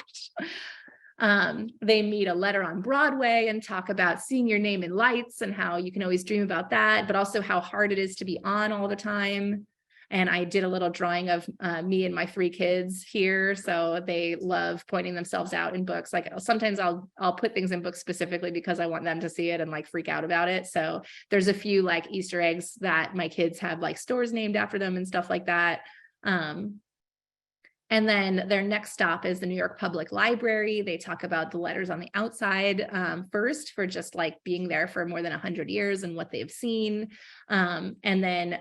at. They meet a letter on Broadway and talk about seeing your name in lights and how you can always dream about that, but also how hard it is to be on all the time. And I did a little drawing of me and my 3 kids here. So they love pointing themselves out in books. Like sometimes I'll put things in books specifically because I want them to see it and like freak out about it. So there's a few like Easter eggs that my kids have like stores named after them and stuff like that. And then their next stop is the New York Public Library. They talk about the letters on the outside first, for just like being there for more than 100 years and what they've seen. And then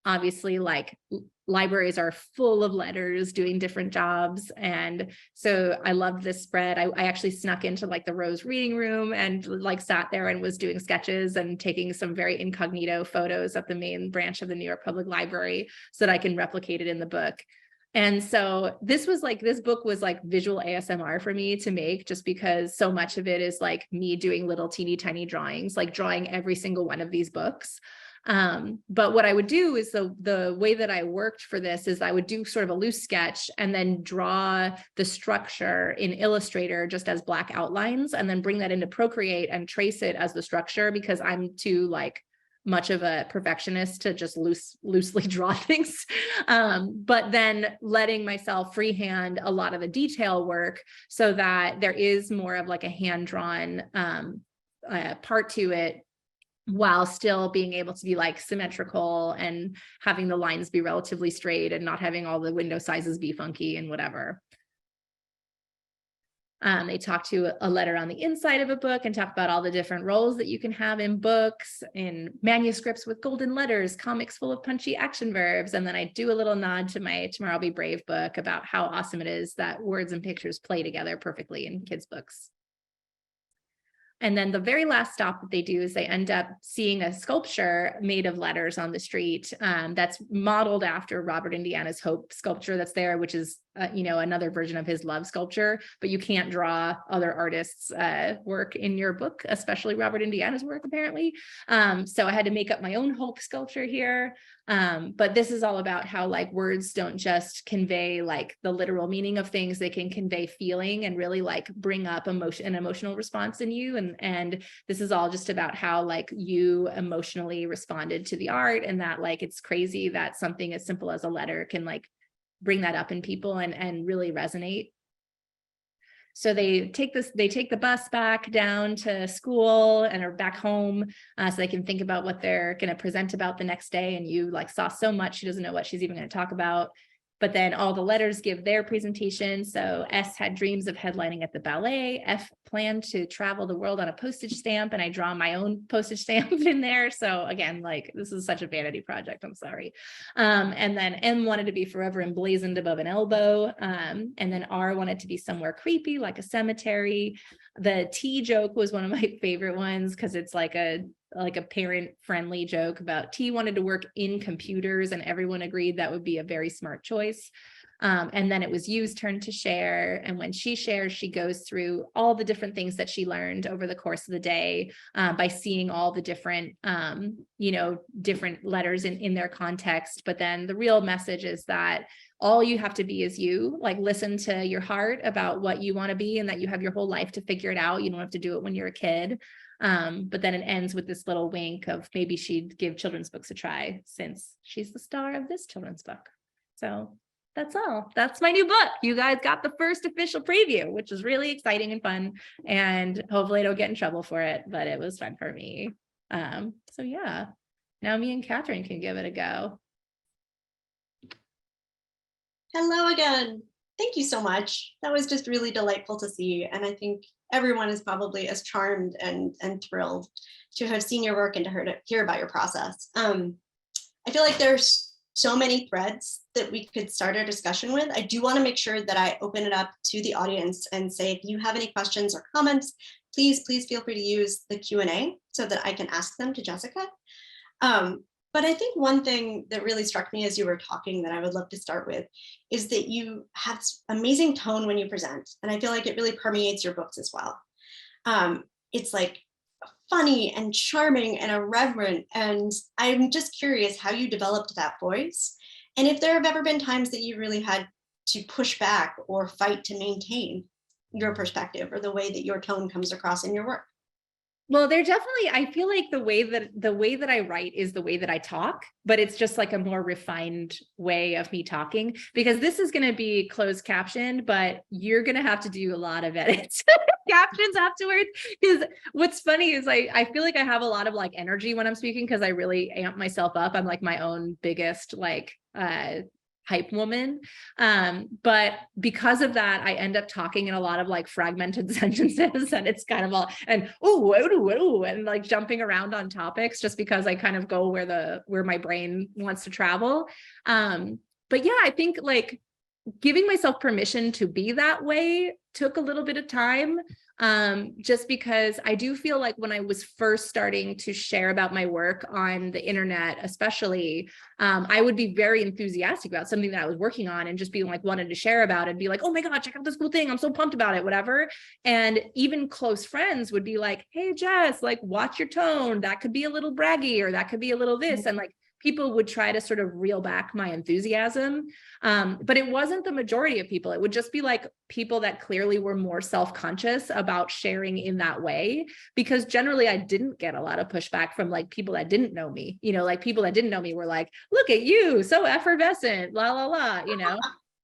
obviously like libraries are full of letters doing different jobs. And so I loved this spread. I actually snuck into like the Rose reading room and like sat there and was doing sketches and taking some very incognito photos of the main branch of the New York Public Library so that I can replicate it in the book. And so this book was like visual ASMR for me to make, just because so much of it is like me doing little teeny tiny drawings, like drawing every single one of these books. But what I would do is the way that I worked for this is I would do sort of a loose sketch and then draw the structure in Illustrator just as black outlines, and then bring that into Procreate and trace it as the structure, because I'm too like much of a perfectionist to just loosely draw things. But then letting myself freehand a lot of the detail work so that there is more of like a hand-drawn part to it, while still being able to be like symmetrical and having the lines be relatively straight and not having all the window sizes be funky and whatever. They talk to a letter on the inside of a book and talk about all the different roles that you can have in books, in manuscripts with golden letters, comics full of punchy action verbs. And then I do a little nod to my Tomorrow I'll Be Brave book about how awesome it is that words and pictures play together perfectly in kids' books. And then the very last stop that they do is they end up seeing a sculpture made of letters on the street that's modeled after Robert Indiana's Hope sculpture that's there, which is, another version of his love sculpture, but you can't draw other artists' work in your book, especially Robert Indiana's work, apparently. So I had to make up my own Hope sculpture here. But this is all about how like words don't just convey like the literal meaning of things, they can convey feeling and really like bring up an emotional response in you. And this is all just about how like you emotionally responded to the art, and that like it's crazy that something as simple as a letter can like bring that up in people and really resonate. So they take the bus back down to school and are back home so they can think about what they're going to present about the next day. And you like saw so much, she doesn't know what she's even going to talk about. But then all the letters give their presentation. So S had dreams of headlining at the ballet. F planned to travel the world on a postage stamp, and I draw my own postage stamp in there. So again, like this is such a vanity project, I'm sorry. And then M wanted to be forever emblazoned above an elbow. And then R wanted to be somewhere creepy, like a cemetery. The T joke was one of my favorite ones because it's like a parent friendly joke about T wanted to work in computers, and everyone agreed that would be a very smart choice. And then it was U's turn to share. And when she shares, she goes through all the different things that she learned over the course of the day by seeing all the different, different letters in their context. But then the real message is that all you have to be is you, like listen to your heart about what you want to be, and that you have your whole life to figure it out. You don't have to do it when you're a kid. But then it ends with this little wink of maybe she'd give children's books a try since she's the star of this children's book. So that's all. That's my new book. You guys got the first official preview, which is really exciting and fun. And hopefully I don't get in trouble for it, but it was fun for me. So yeah, now me and Katherine can give it a go. Hello again. Thank you so much. That was just really delightful to see. And I think everyone is probably as charmed and thrilled to have seen your work and to hear about your process. I feel like there's so many threads that we could start our discussion with. I do want to make sure that I open it up to the audience and say, if you have any questions or comments, please feel free to use the Q&A so that I can ask them to Jessica. But I think one thing that really struck me as you were talking that I would love to start with is that you have amazing tone when you present. And I feel like it really permeates your books as well. It's like funny and charming and irreverent. And I'm just curious how you developed that voice. And if there have ever been times that you really had to push back or fight to maintain your perspective or the way that your tone comes across in your work. Well, they're definitely, I feel like the way that I write is the way that I talk, but it's just like a more refined way of me talking, because this is going to be closed captioned, but you're going to have to do a lot of edits captions afterwards. Because what's funny is I feel like I have a lot of like energy when I'm speaking, because I really amp myself up. I'm like my own biggest like hype woman. But because of that, I end up talking in a lot of like fragmented sentences, and it's kind of all, and and like jumping around on topics, just because I kind of go where my brain wants to travel. But yeah, I think like giving myself permission to be that way took a little bit of time. Just because I do feel like when I was first starting to share about my work on the internet, especially, I would be very enthusiastic about something that I was working on and just be like, wanted to share about it, be like, oh my God, check out this cool thing. I'm so pumped about it, whatever. And even close friends would be like, hey, Jess, like, watch your tone. That could be a little braggy, or that could be a little this. And like, people would try to sort of reel back my enthusiasm. But it wasn't the majority of people. It would just be like people that clearly were more self-conscious about sharing in that way, because generally I didn't get a lot of pushback from like people that didn't know me, like people that didn't know me were like, look at you, so effervescent, la, la, la, so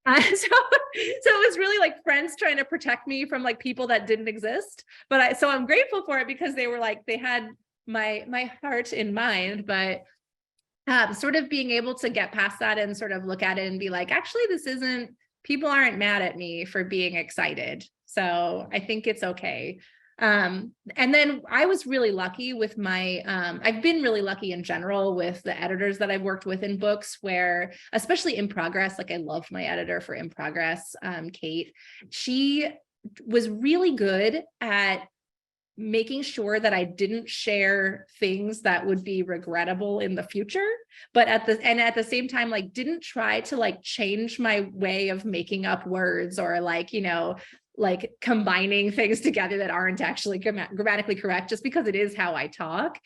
it was really like friends trying to protect me from like people that didn't exist. But so I'm grateful for it, because they were like, they had my heart in mind. But sort of being able to get past that and sort of look at it and be like, actually, people aren't mad at me for being excited. So I think it's okay. And then I was really lucky with I've been really lucky in general with the editors that I've worked with in books, where, especially In Progress, like I love my editor for In Progress, Kate. She was really good at making sure that I didn't share things that would be regrettable in the future, but at the same time, like didn't try to like change my way of making up words, or like, like combining things together that aren't actually grammatically correct, just because it is how I talk.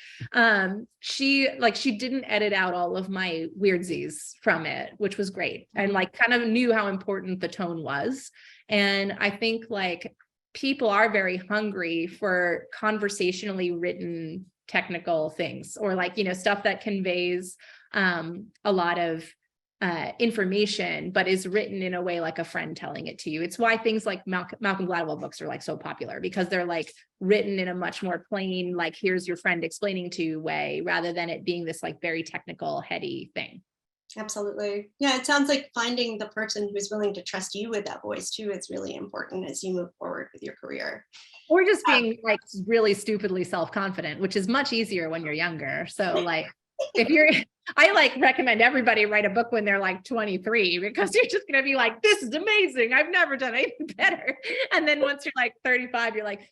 She didn't edit out all of my weirdsies from it, which was great. And like kind of knew how important the tone was. And I think like people are very hungry for conversationally written technical things, or like, stuff that conveys a lot of information, but is written in a way like a friend telling it to you. It's why things like Malcolm Gladwell books are like so popular, because they're like written in a much more plain, like, here's your friend explaining to you way, rather than it being this like very technical, heady thing. Absolutely. Yeah, it sounds like finding the person who's willing to trust you with that voice too is really important as you move forward with your career. Or just being like really stupidly self-confident, which is much easier when you're younger. So like, I like recommend everybody write a book when they're like 23, because you're just going to be like, this is amazing, I've never done anything better. And then once you're like 35, you're like,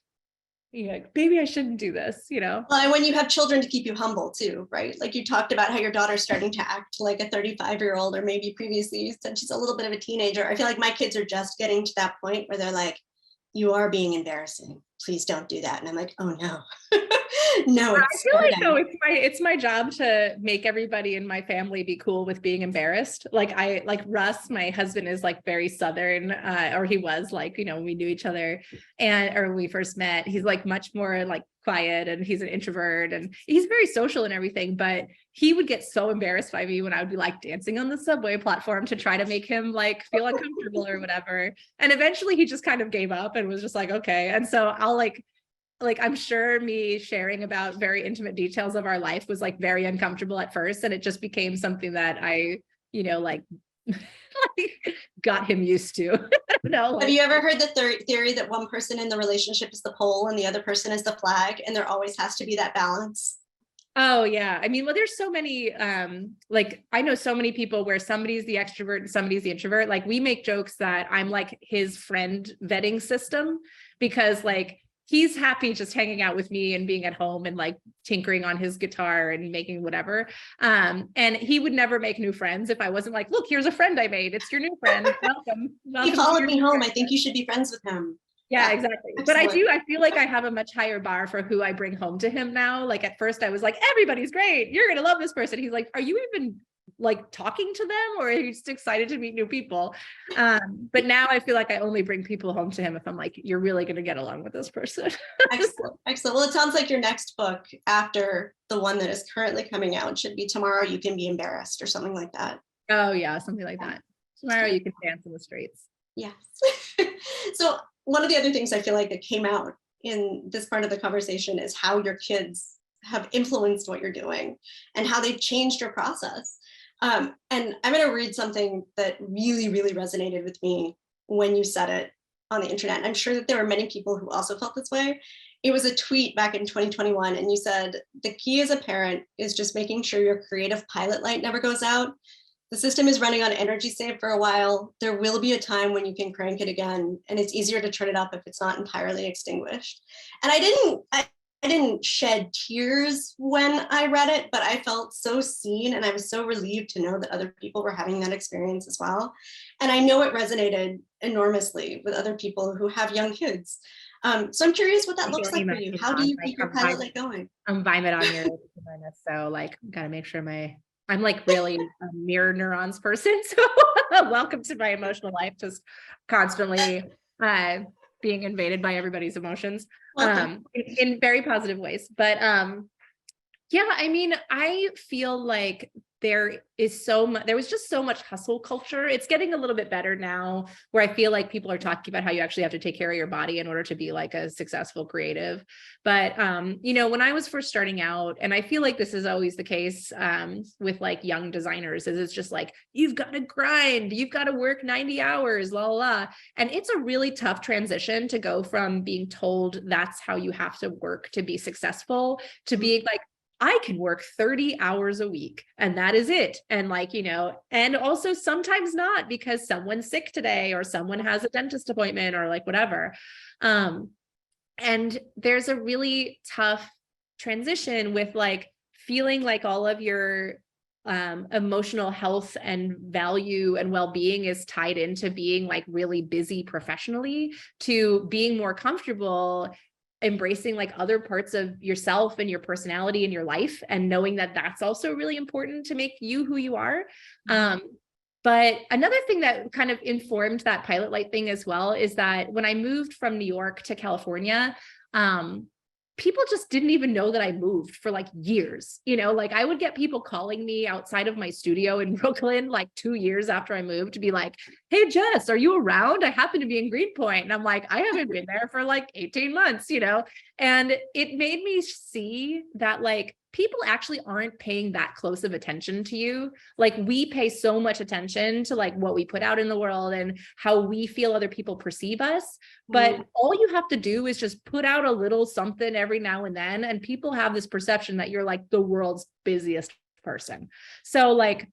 maybe I shouldn't do this, Well, and when you have children to keep you humble too, right? Like you talked about how your daughter's starting to act like a 35-year-old, or maybe previously you said she's a little bit of a teenager. I feel like my kids are just getting to that point where they're like, you are being embarrassing. Please don't do that. And I'm like, oh no. No, I feel like no, it's my job to make everybody in my family be cool with being embarrassed. Like Russ, my husband, is like very Southern, or he was like, when we knew each other or when we first met, he's like much more like quiet, and he's an introvert, and he's very social and everything, but he would get so embarrassed by me when I would be like dancing on the subway platform to try to make him like feel uncomfortable or whatever. And eventually he just kind of gave up and was just like, okay. And so I'll like I'm sure me sharing about very intimate details of our life was like very uncomfortable at first, and it just became something that I, like got him used to. Have you ever heard the theory that one person in the relationship is the pole and the other person is the flag, and there always has to be that balance? Oh yeah. I mean, well, there's so many, like I know so many people where somebody's the extrovert and somebody's the introvert. Like we make jokes that I'm like his friend vetting system, because like he's happy just hanging out with me and being at home and like tinkering on his guitar and making whatever. And he would never make new friends if I wasn't like, look, here's a friend I made. It's your new friend. Welcome. He followed me home. I think you should be friends with him. Yeah, exactly. Excellent. But I feel like I have a much higher bar for who I bring home to him now. Like at first I was like, everybody's great, you're going to love this person. He's like, are you even like talking to them, or are you just excited to meet new people? But now I feel like I only bring people home to him if I'm like, you're really going to get along with this person. Excellent. Excellent. Well, it sounds like your next book after the one that is currently coming out should be Tomorrow You Can Be Embarrassed or something like that. Oh yeah, something like that. Tomorrow you can dance in the streets. Yes. So one of the other things I feel like that came out in this part of the conversation is how your kids have influenced what you're doing and how they've changed your process. And I'm going to read something that really, really resonated with me when you said it on the internet. I'm sure that there were many people who also felt this way. It was a tweet back in 2021, and you said, the key as a parent is just making sure your creative pilot light never goes out. The system is running on energy save for a while. There will be a time when you can crank it again, and it's easier to turn it up if it's not entirely extinguished. And I didn't shed tears when I read it, but I felt so seen, and I was so relieved to know that other people were having that experience as well. And I know it resonated enormously with other people who have young kids. So I'm curious what that looks like for you. How do you keep your pilot light going? I'm vibing on your so like gotta make sure I'm like really a mirror neurons person. So welcome to my emotional life, just constantly being invaded by everybody's emotions in very positive ways. But yeah, I mean, I feel like there was just so much hustle culture. It's getting a little bit better now, where I feel like people are talking about how you actually have to take care of your body in order to be like a successful creative. But, you know, when I was first starting out, and I feel like this is always the case with like young designers, is it's just like, you've got to grind, you've got to work 90 hours, la, la, la. And it's a really tough transition to go from being told that's how you have to work to be successful to being like, I can work 30 hours a week and that is it. And like, you know, and also sometimes not because someone's sick today or someone has a dentist appointment or like whatever. And there's a really tough transition with like feeling like all of your emotional health and value and well-being is tied into being like really busy professionally to being more comfortable embracing like other parts of yourself and your personality and your life, and knowing that that's also really important to make you who you are. But another thing that kind of informed that pilot light thing as well is that when I moved from New York to California, people just didn't even know that I moved for like years. You know, like I would get people calling me outside of my studio in Brooklyn, like 2 years after I moved, to be like, hey, Jess, are you around? I happen to be in Greenpoint. And I'm like, I haven't been there for like 18 months, you know? And it made me see that like people actually aren't paying that close of attention to you. Like we pay so much attention to like what we put out in the world and how we feel other people perceive us. But all you have to do is just put out a little something every now and then. And people have this perception that you're like the world's busiest person. So like,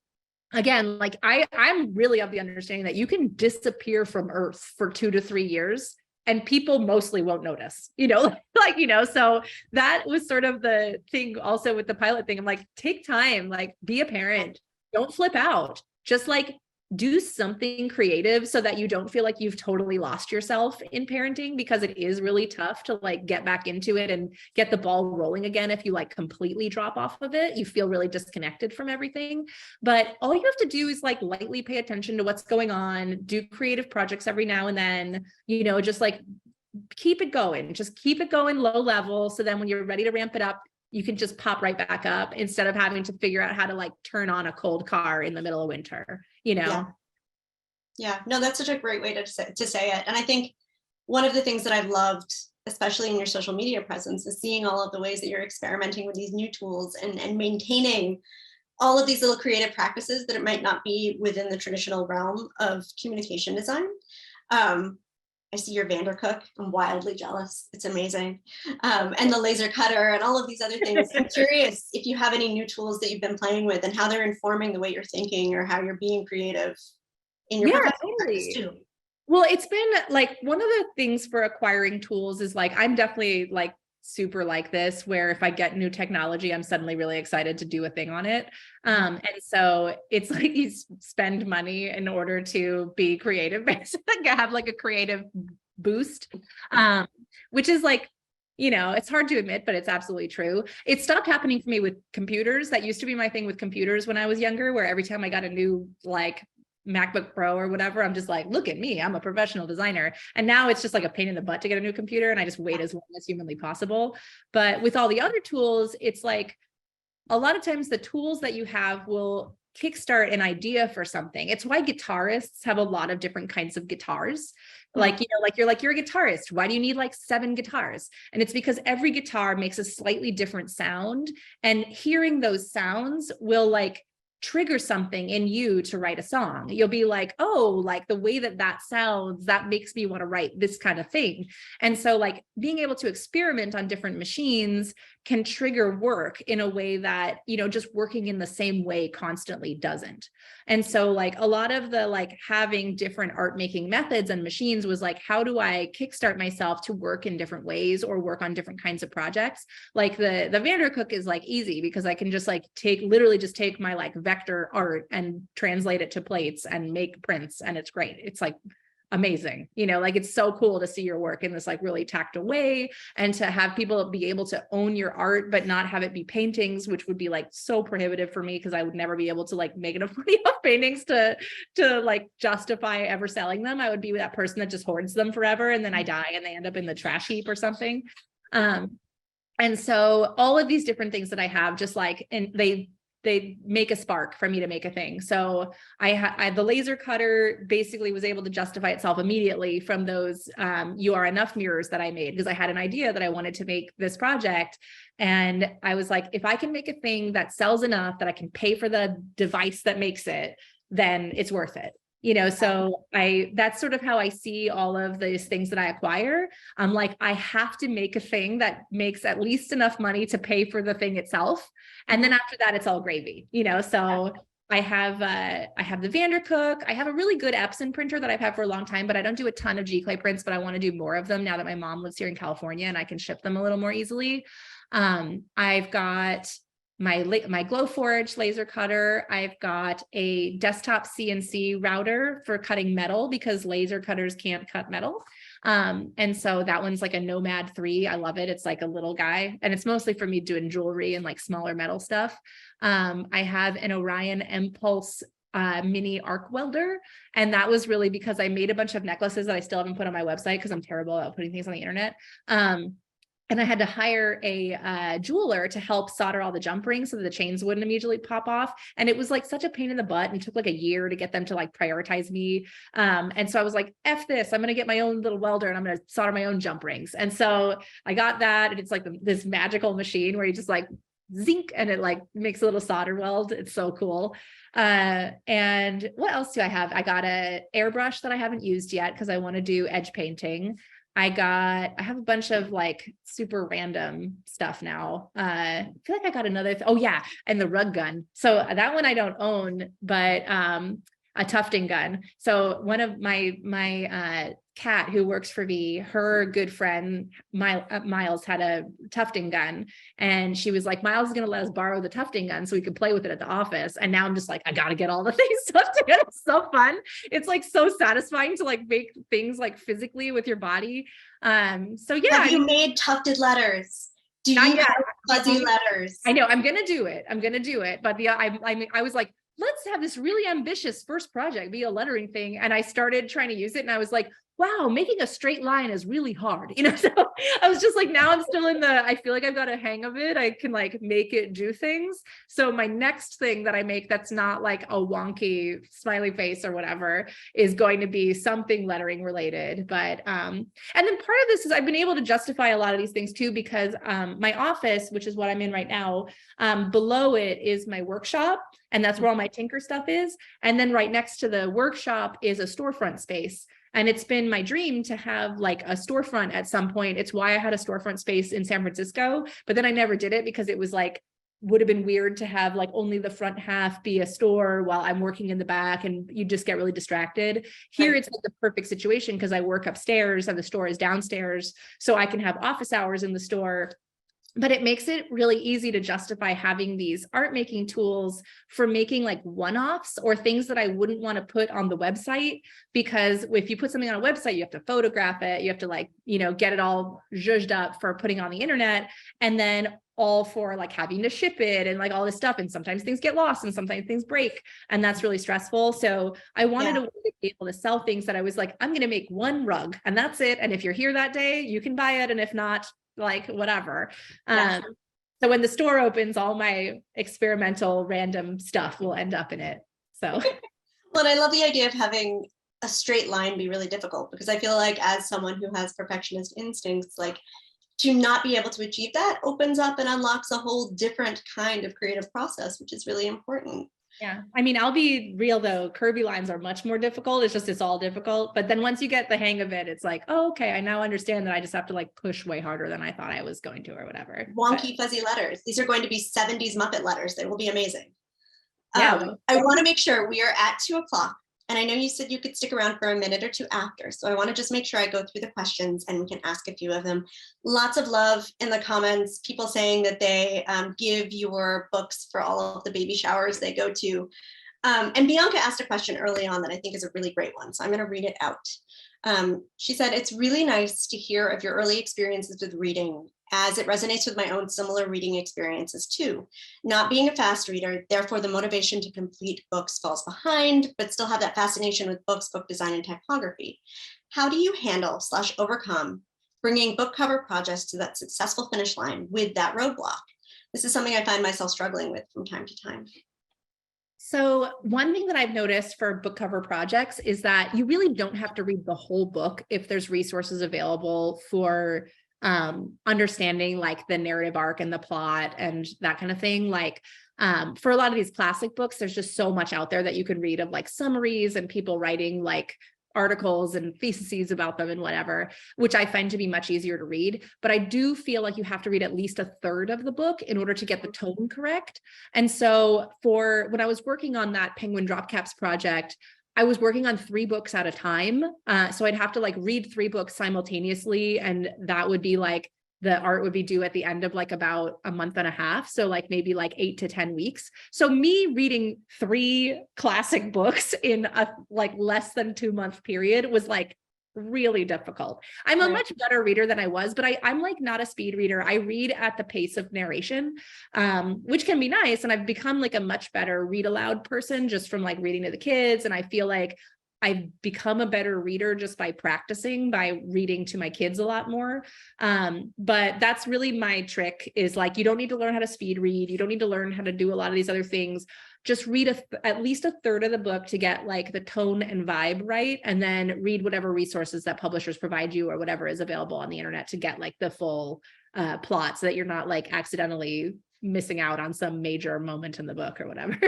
again, like I'm really of the understanding that you can disappear from Earth for 2 to 3 years and people mostly won't notice, you know, like, you know, so that was sort of the thing also with the pilot thing. I'm like, take time, like be a parent, don't flip out, just like do something creative so that you don't feel like you've totally lost yourself in parenting, because it is really tough to like get back into it and get the ball rolling again. If you like completely drop off of it, you feel really disconnected from everything. But all you have to do is like lightly pay attention to what's going on, do creative projects every now and then, you know, just like keep it going, just keep it going low level. So then when you're ready to ramp it up, you can just pop right back up instead of having to figure out how to like turn on a cold car in the middle of winter, you know? Yeah, no, that's such a great way to say it. And I think one of the things that I've loved, especially in your social media presence, is seeing all of the ways that you're experimenting with these new tools and maintaining all of these little creative practices that it might not be within the traditional realm of communication design. I see your Vandercook. I'm wildly jealous. It's amazing. And the laser cutter and all of these other things. I'm curious if you have any new tools that you've been playing with and how they're informing the way you're thinking or how you're being creative in your professional practice too. Well, it's been like one of the things for acquiring tools is like, I'm definitely like super like this, where if I get new technology, I'm suddenly really excited to do a thing on it. And so it's like you spend money in order to be creative, basically have like a creative boost, which is like You know, it's hard to admit, but it's absolutely true. It stopped happening for me with computers. That used to be my thing with computers when I was younger, where every time I got a new like MacBook Pro or whatever, I'm just like, look at me, I'm a professional designer. And now it's just like a pain in the butt to get a new computer, and I just wait as long as humanly possible. But with all the other tools, it's like a lot of times the tools that you have will kickstart an idea for something. It's why guitarists have a lot of different kinds of guitars. Like, you know, like you're a guitarist. Why do you need like 7 guitars? And it's because every guitar makes a slightly different sound, and hearing those sounds will like trigger something in you to write a song. You'll be like, oh, like the way that that sounds, that makes me want to write this kind of thing. And so like being able to experiment on different machines can trigger work in a way that, you know, just working in the same way constantly doesn't. And so like a lot of the like having different art making methods and machines was like, how do I kickstart myself to work in different ways or work on different kinds of projects? Like the Vandercook is like easy because I can just like literally take my like vector art and translate it to plates and make prints, and it's great. It's like amazing, you know, like it's so cool to see your work in this like really tactile way, and to have people be able to own your art but not have it be paintings, which would be like so prohibitive for me because I would never be able to like make enough money off paintings to like justify ever selling them. I would be that person that just hoards them forever, and then I die and they end up in the trash heap or something. And so all of these different things that I have, just like, and they make a spark for me to make a thing. So I the laser cutter basically was able to justify itself immediately from those You Are Enough mirrors that I made, because I had an idea that I wanted to make this project. And I was like, if I can make a thing that sells enough that I can pay for the device that makes it, then it's worth it. You know, so that's sort of how I see all of these things that I acquire. I'm like, I have to make a thing that makes at least enough money to pay for the thing itself. And then after that, it's all gravy, you know? So I have the Vandercook. I have a really good Epson printer that I've had for a long time, but I don't do a ton of G-Clay prints, but I want to do more of them now that my mom lives here in California and I can ship them a little more easily. I've got my Glowforge laser cutter. I've got a desktop CNC router for cutting metal because laser cutters can't cut metal. And so that one's like a Nomad 3. I love it. It's like a little guy, and it's mostly for me doing jewelry and like smaller metal stuff. I have an Orion Impulse mini arc welder. And that was really because I made a bunch of necklaces that I still haven't put on my website because I'm terrible at putting things on the internet. And I had to hire a jeweler to help solder all the jump rings so that the chains wouldn't immediately pop off. And it was like such a pain in the butt, and it took like a year to get them to like prioritize me. And so I was like, F this, I'm going to get my own little welder and I'm going to solder my own jump rings. And so I got that, and it's like this magical machine where you just like zinc and it like makes a little solder weld. It's so cool. And what else do I have? I got a airbrush that I haven't used yet because I want to do edge painting. I have a bunch of like super random stuff now. I feel like I got another, oh yeah. And the rug gun. So that one I don't own, but a tufting gun. So one of my Kat who works for me, her good friend, Miles, had a tufting gun, and she was like, Miles is going to let us borrow the tufting gun so we could play with it at the office. And now I'm just like, I got to get all the things stuff together. It's so fun. It's like so satisfying to like make things like physically with your body. So yeah. Have you made tufted letters? Do you have fuzzy letters? I know I'm going to do it. But I was like, let's have this really ambitious first project be a lettering thing. And I started trying to use it, and I was like, wow, making a straight line is really hard. You know, so I was just like, now I'm still I feel like I've got a hang of it. I can like make it do things. So my next thing that I make that's not like a wonky smiley face or whatever is going to be something lettering related. But, and then part of this is I've been able to justify a lot of these things too, because my office, which is what I'm in right now, below it is my workshop. And that's where all my tinker stuff is. And then right next to the workshop is a storefront space. And it's been my dream to have like a storefront at some point. It's why I had a storefront space in San Francisco, but then I never did it because it was like, would have been weird to have like only the front half be a store while I'm working in the back, and you just get really distracted. Here, right. It's like the perfect situation because I work upstairs and the store is downstairs. So I can have office hours in the store but it makes it really easy to justify having these art making tools for making like one-offs or things that I wouldn't want to put on the website, because if you put something on a website, you have to photograph it, you have to like, get it all zhuzhed up for putting on the internet, and then all for like having to ship it and like all this stuff. And sometimes things get lost and sometimes things break, and that's really stressful. So I wanted to be able to sell things that I was like, I'm going to make one rug and that's it. And if you're here that day, you can buy it. And if not, like whatever. So when the store opens, all my experimental random stuff will end up in it. So well, I love the idea of having a straight line be really difficult, because I feel like as someone who has perfectionist instincts, like to not be able to achieve that opens up and unlocks a whole different kind of creative process, which is really important. Yeah. I mean, I'll be real though. Curvy lines are much more difficult. It's all difficult. But then once you get the hang of it, it's like, oh, okay, I now understand that I just have to like push way harder than I thought I was going to or whatever. Wonky, fuzzy letters. These are going to be 70s Muppet letters. They will be amazing. Yeah. I want to make sure we are at 2:00. And I know you said you could stick around for a minute or two after. So I want to just make sure I go through the questions and we can ask a few of them. Lots of love in the comments, people saying that they give your books for all of the baby showers they go to. And Bianca asked a question early on that I think is a really great one. So I'm going to read it out. She said, it's really nice to hear of your early experiences with reading, as it resonates with my own similar reading experiences too. Not being a fast reader, therefore the motivation to complete books falls behind, but still have that fascination with books, book design, and typography. How do you handle / overcome bringing book cover projects to that successful finish line with that roadblock? This is something I find myself struggling with from time to time. So one thing that I've noticed for book cover projects is that you really don't have to read the whole book if there's resources available for understanding like the narrative arc and the plot and that kind of thing. Like for a lot of these classic books, there's just so much out there that you can read of like summaries and people writing like articles and theses about them and whatever, which I find to be much easier to read. But I do feel like you have to read at least a third of the book in order to get the tone correct. And so for when I was working on that Penguin Drop Caps project, I was working on 3 books at a time. So I'd have to like read 3 books simultaneously. And that would be like, the art would be due at the end of like about a month and a half. So like maybe like 8 to 10 weeks. So me reading 3 classic books in a like less than 2-month period was like really difficult. I'm a much better reader than I was, but I'm like not a speed reader. I read at the pace of narration, which can be nice. And I've become like a much better read aloud person just from like reading to the kids. And I feel like I've become a better reader just by practicing, by reading to my kids a lot more. But that's really my trick, is like, you don't need to learn how to speed read. You don't need to learn how to do a lot of these other things. Just read at least a third of the book to get like the tone and vibe right. And then read whatever resources that publishers provide you or whatever is available on the internet to get like the full plot, so that you're not like accidentally missing out on some major moment in the book or whatever.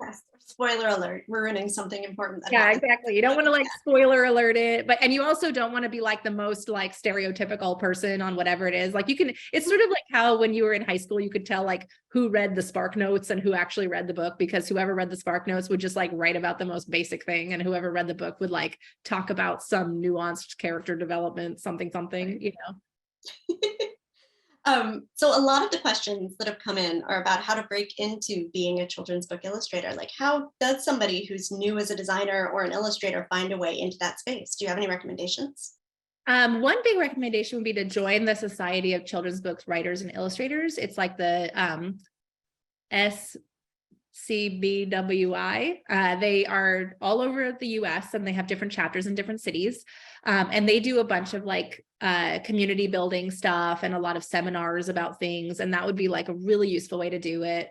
Yes. Spoiler alert, we're ruining something important. Yeah, exactly. You don't want to like spoiler alert it, and you also don't want to be like the most like stereotypical person on whatever it is. Like it's sort of like how when you were in high school, you could tell like who read the Spark Notes and who actually read the book, because whoever read the Spark Notes would just like write about the most basic thing. And whoever read the book would like talk about some nuanced character development, something, you know. So a lot of the questions that have come in are about how to break into being a children's book illustrator. Like, how does somebody who's new as a designer or an illustrator find a way into that space? Do you have any recommendations? One big recommendation would be to join the Society of Children's Books Writers and Illustrators. It's like the SCBWI. They are all over the US and they have different chapters in different cities. And they do a bunch of like community building stuff and a lot of seminars about things. And that would be like a really useful way to do it.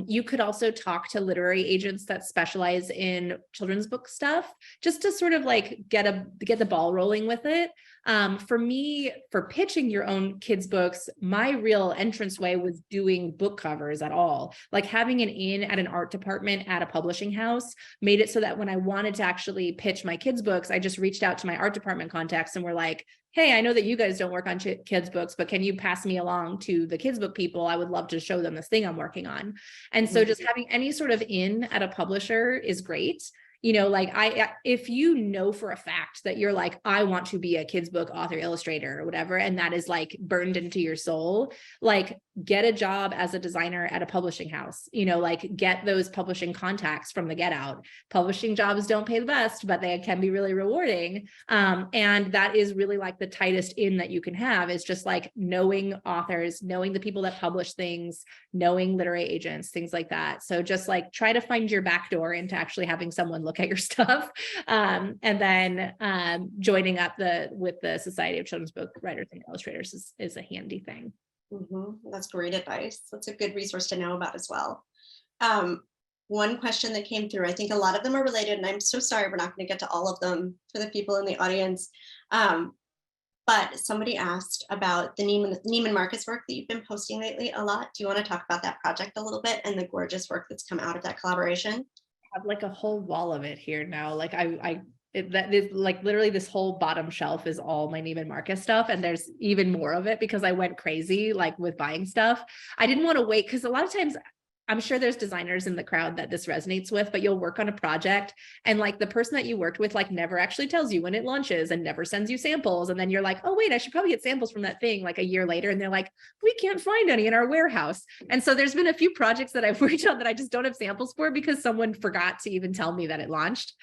You could also talk to literary agents that specialize in children's book stuff, just to sort of like get the ball rolling with it. For me, for pitching your own kids' books, my real entranceway was doing book covers at all. Like having an in at an art department at a publishing house made it so that when I wanted to actually pitch my kids' books, I just reached out to my art department contacts and were like, hey, I know that you guys don't work on kids' books, but can you pass me along to the kids' book people? I would love to show them this thing I'm working on. And so just having any sort of in at a publisher is great. You know, like if you know for a fact that you're like, I want to be a kids book author, illustrator, or whatever, and that is like burned into your soul, like get a job as a designer at a publishing house, you know, like get those publishing contacts from the get out. Publishing jobs don't pay the best, but they can be really rewarding. And that is really like the tightest in that you can have, is just like knowing authors, knowing the people that publish things, knowing literary agents, things like that. So just like try to find your back door into actually having someone look at your stuff. And then joining up with the Society of Children's Book Writers and Illustrators is a handy thing. That's great advice. That's a good resource to know about as well. One question that came through, I think a lot of them are related, and I'm so sorry we're not going to get to all of them for the people in the audience. But somebody asked about the Neiman Marcus work that you've been posting lately a lot. Do you want to talk about that project a little bit and the gorgeous work that's come out of that collaboration? I have like a whole wall of it here now. Like that is like literally this whole bottom shelf is all my Neiman Marcus stuff. And there's even more of it because I went crazy like with buying stuff. I didn't want to wait because a lot of times I'm sure there's designers in the crowd that this resonates with, but you'll work on a project and like the person that you worked with like never actually tells you when it launches and never sends you samples. And then you're like, oh wait, I should probably get samples from that thing like a year later. And they're like, we can't find any in our warehouse. And so there's been a few projects that I've worked on that I just don't have samples for because someone forgot to even tell me that it launched,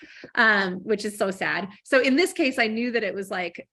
which is so sad. So in this case, I knew that it was like,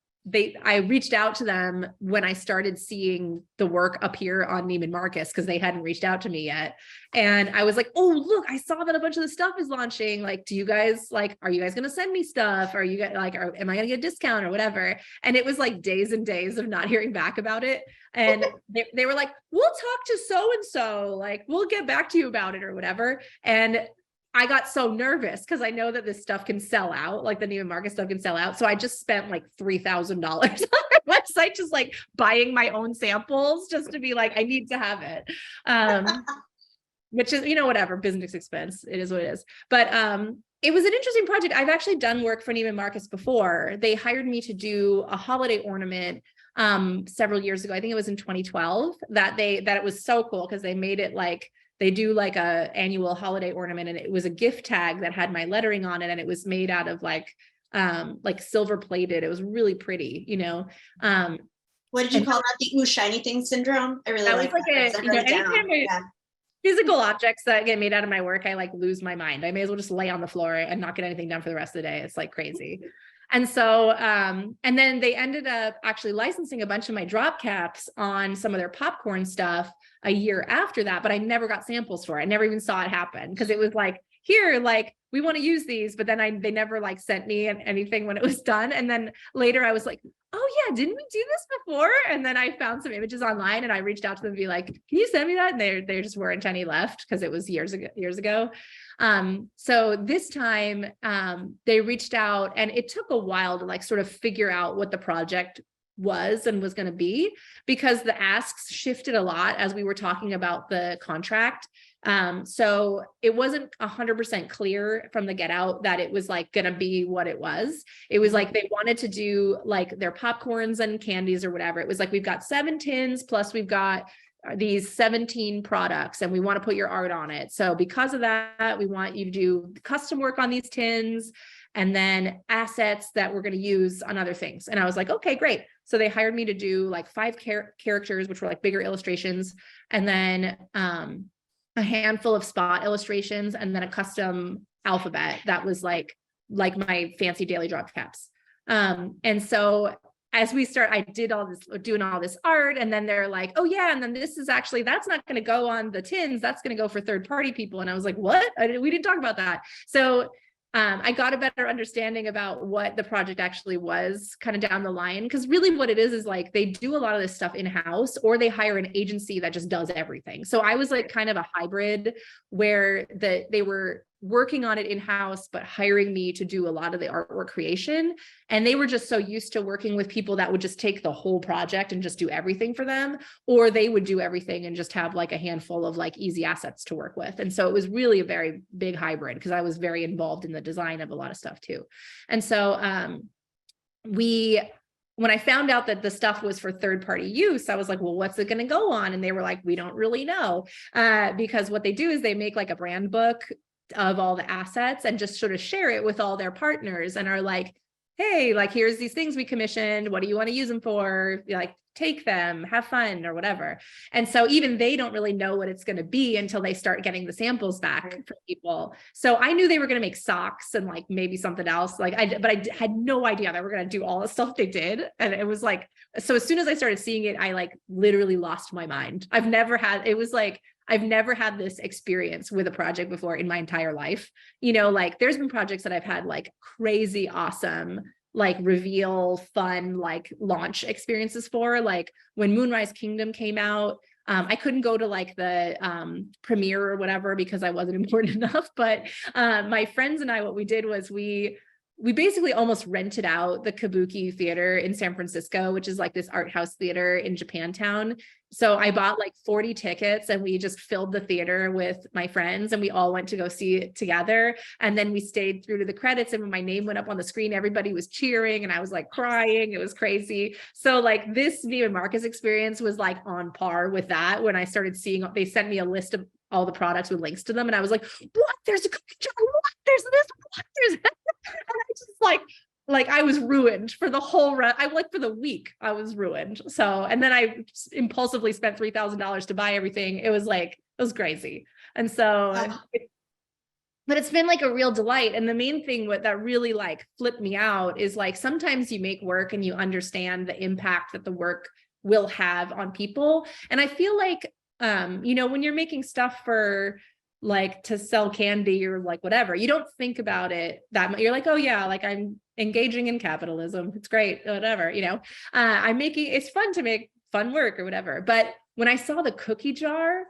I reached out to them when I started seeing the work appear on Neiman Marcus because they hadn't reached out to me yet. And I was like, oh, look, I saw that a bunch of the stuff is launching. Like, do you guys like, are you guys going to send me stuff? Are you guys like, am I going to get a discount or whatever? And it was like days and days of not hearing back about it. And they were like, we'll talk to so-and-so, like, we'll get back to you about it or whatever. And I got so nervous because I know that this stuff can sell out, like the Neiman Marcus stuff can sell out. So I just spent like $3,000 on their website, just like buying my own samples just to be like, I need to have it. Which is, you know, whatever, business expense, it is what it is. But it was an interesting project. I've actually done work for Neiman Marcus before. They hired me to do a holiday ornament several years ago. I think it was in 2012 that it was so cool because they made it like, they do like a annual holiday ornament and it was a gift tag that had my lettering on it. And it was made out of like silver plated. It was really pretty, you know. What did you call that? The ooh, shiny thing syndrome? I really like that. You know, anytime physical objects that get made out of my work, I like lose my mind. I may as well just lay on the floor and not get anything done for the rest of the day. It's like crazy. And so, and then they ended up actually licensing a bunch of my drop caps on some of their popcorn stuff a year after that, but I never got samples for it. I never even saw it happen because it was like, here, like, we want to use these, but then they never like sent me anything when it was done. And then later I was like, oh yeah, didn't we do this before? And then I found some images online and I reached out to them and be like, can you send me that? And they just weren't any left because it was years ago. So this time they reached out and it took a while to like sort of figure out what the project was and was going to be because the asks shifted a lot as we were talking about the contract. So it wasn't 100% clear from the get out that it was like going to be what it was. It was like, they wanted to do like their popcorns and candies or whatever. It was like, we've got 7 tins plus we've got these 17 products and we want to put your art on it. So because of that, we want you to do custom work on these tins and then assets that we're going to use on other things. And I was like, okay, great. So they hired me to do like 5 characters, which were like bigger illustrations, and then a handful of spot illustrations, and then a custom alphabet that was like my fancy daily drop caps. And so as we start, I did doing all this art, and then they're like, oh yeah, and then this is actually, that's not going to go on the tins, that's going to go for third-party people. And I was like, what? We didn't talk about that. So I got a better understanding about what the project actually was kind of down the line. Because really what it is like they do a lot of this stuff in-house or they hire an agency that just does everything. So I was like kind of a hybrid where they were working on it in-house, but hiring me to do a lot of the artwork creation. And they were just so used to working with people that would just take the whole project and just do everything for them, or they would do everything and just have like a handful of like easy assets to work with. And so it was really a very big hybrid because I was very involved in the design of a lot of stuff too. And so when I found out that the stuff was for third-party use, I was like, well, what's it going to go on? And they were like, we don't really know, because what they do is they make like a brand book of all the assets and just sort of share it with all their partners and are like, hey, like, here's these things we commissioned. What do you want to use them for? Like, take them, have fun or whatever. And so even they don't really know what it's going to be until they start getting the samples back from people. So I knew they were going to make socks and like maybe something else. Like but I had no idea they were going to do all the stuff they did. And it was like, so as soon as I started seeing it, I like literally lost my mind. I've never had this experience with a project before in my entire life. You know, like there's been projects that I've had like crazy, awesome, like reveal, fun, like launch experiences for. Like when Moonrise Kingdom came out, I couldn't go to like the premiere or whatever because I wasn't important enough. But my friends and I, what we did was we basically almost rented out the Kabuki Theater in San Francisco, which is like this art house theater in Japantown. So I bought like 40 tickets and we just filled the theater with my friends and we all went to go see it together. And then we stayed through to the credits, and when my name went up on the screen, everybody was cheering and I was like crying. It was crazy. So like this Neiman Marcus experience was like on par with that. When I started seeing, they sent me a list of all the products with links to them. And I was like, what? There's a cookie jar. What? There's this. What? There's that. And I just like I was ruined for the whole for the week. I was ruined. So, and then I impulsively spent $3,000 to buy everything. It was crazy. And so, but it's been like a real delight. And the main thing that really like flipped me out is like, sometimes you make work and you understand the impact that the work will have on people. And I feel like, you know, when you're making stuff for like to sell candy or like whatever, you don't think about it that much. You're like, oh yeah, like I'm engaging in capitalism. It's great, whatever, you know, it's fun to make fun work or whatever. But when I saw the cookie jar,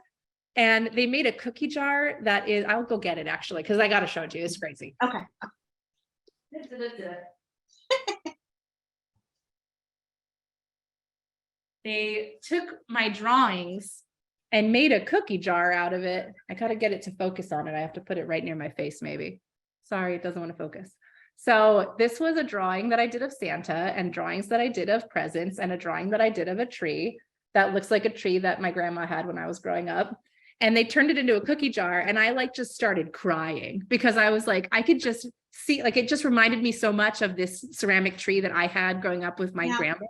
and they made a cookie jar that is, I'll go get it actually, because I got to show it to you. It's crazy. Okay. They took my drawings and made a cookie jar out of it. I got to get it to focus on it. I have to put it right near my face, maybe. Sorry, it doesn't want to focus. So this was a drawing that I did of Santa, and drawings that I did of presents, and a drawing that I did of a tree that looks like a tree that my grandma had when I was growing up. And they turned it into a cookie jar. And I like just started crying because I was like, I could just see, like, it just reminded me so much of this ceramic tree that I had growing up with my grandma.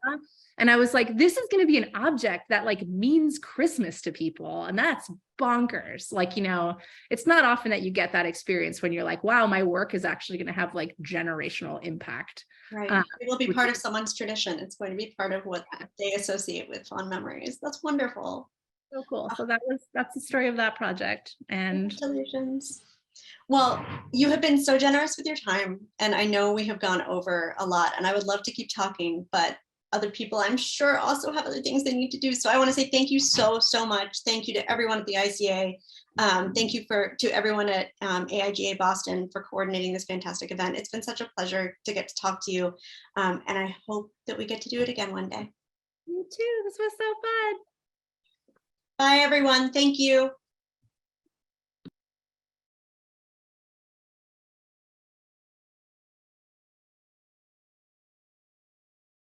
And I was like, this is going to be an object that like means Christmas to people. And that's bonkers. Like, you know, it's not often that you get that experience when you're like, wow, my work is actually going to have like generational impact. Right. It will be part of someone's tradition. It's going to be part of what they associate with fond memories. That's wonderful. So cool. So that's the story of that project. And congratulations. Well, you have been so generous with your time, and I know we have gone over a lot, and I would love to keep talking, but other people I'm sure also have other things they need to do. So I want to say thank you so much. Thank you to everyone at the ICA. Thank you to everyone at AIGA Boston for coordinating this fantastic event. It's been such a pleasure to get to talk to you. And I hope that we get to do it again one day. Me too. This was so fun. Bye, everyone. Thank you.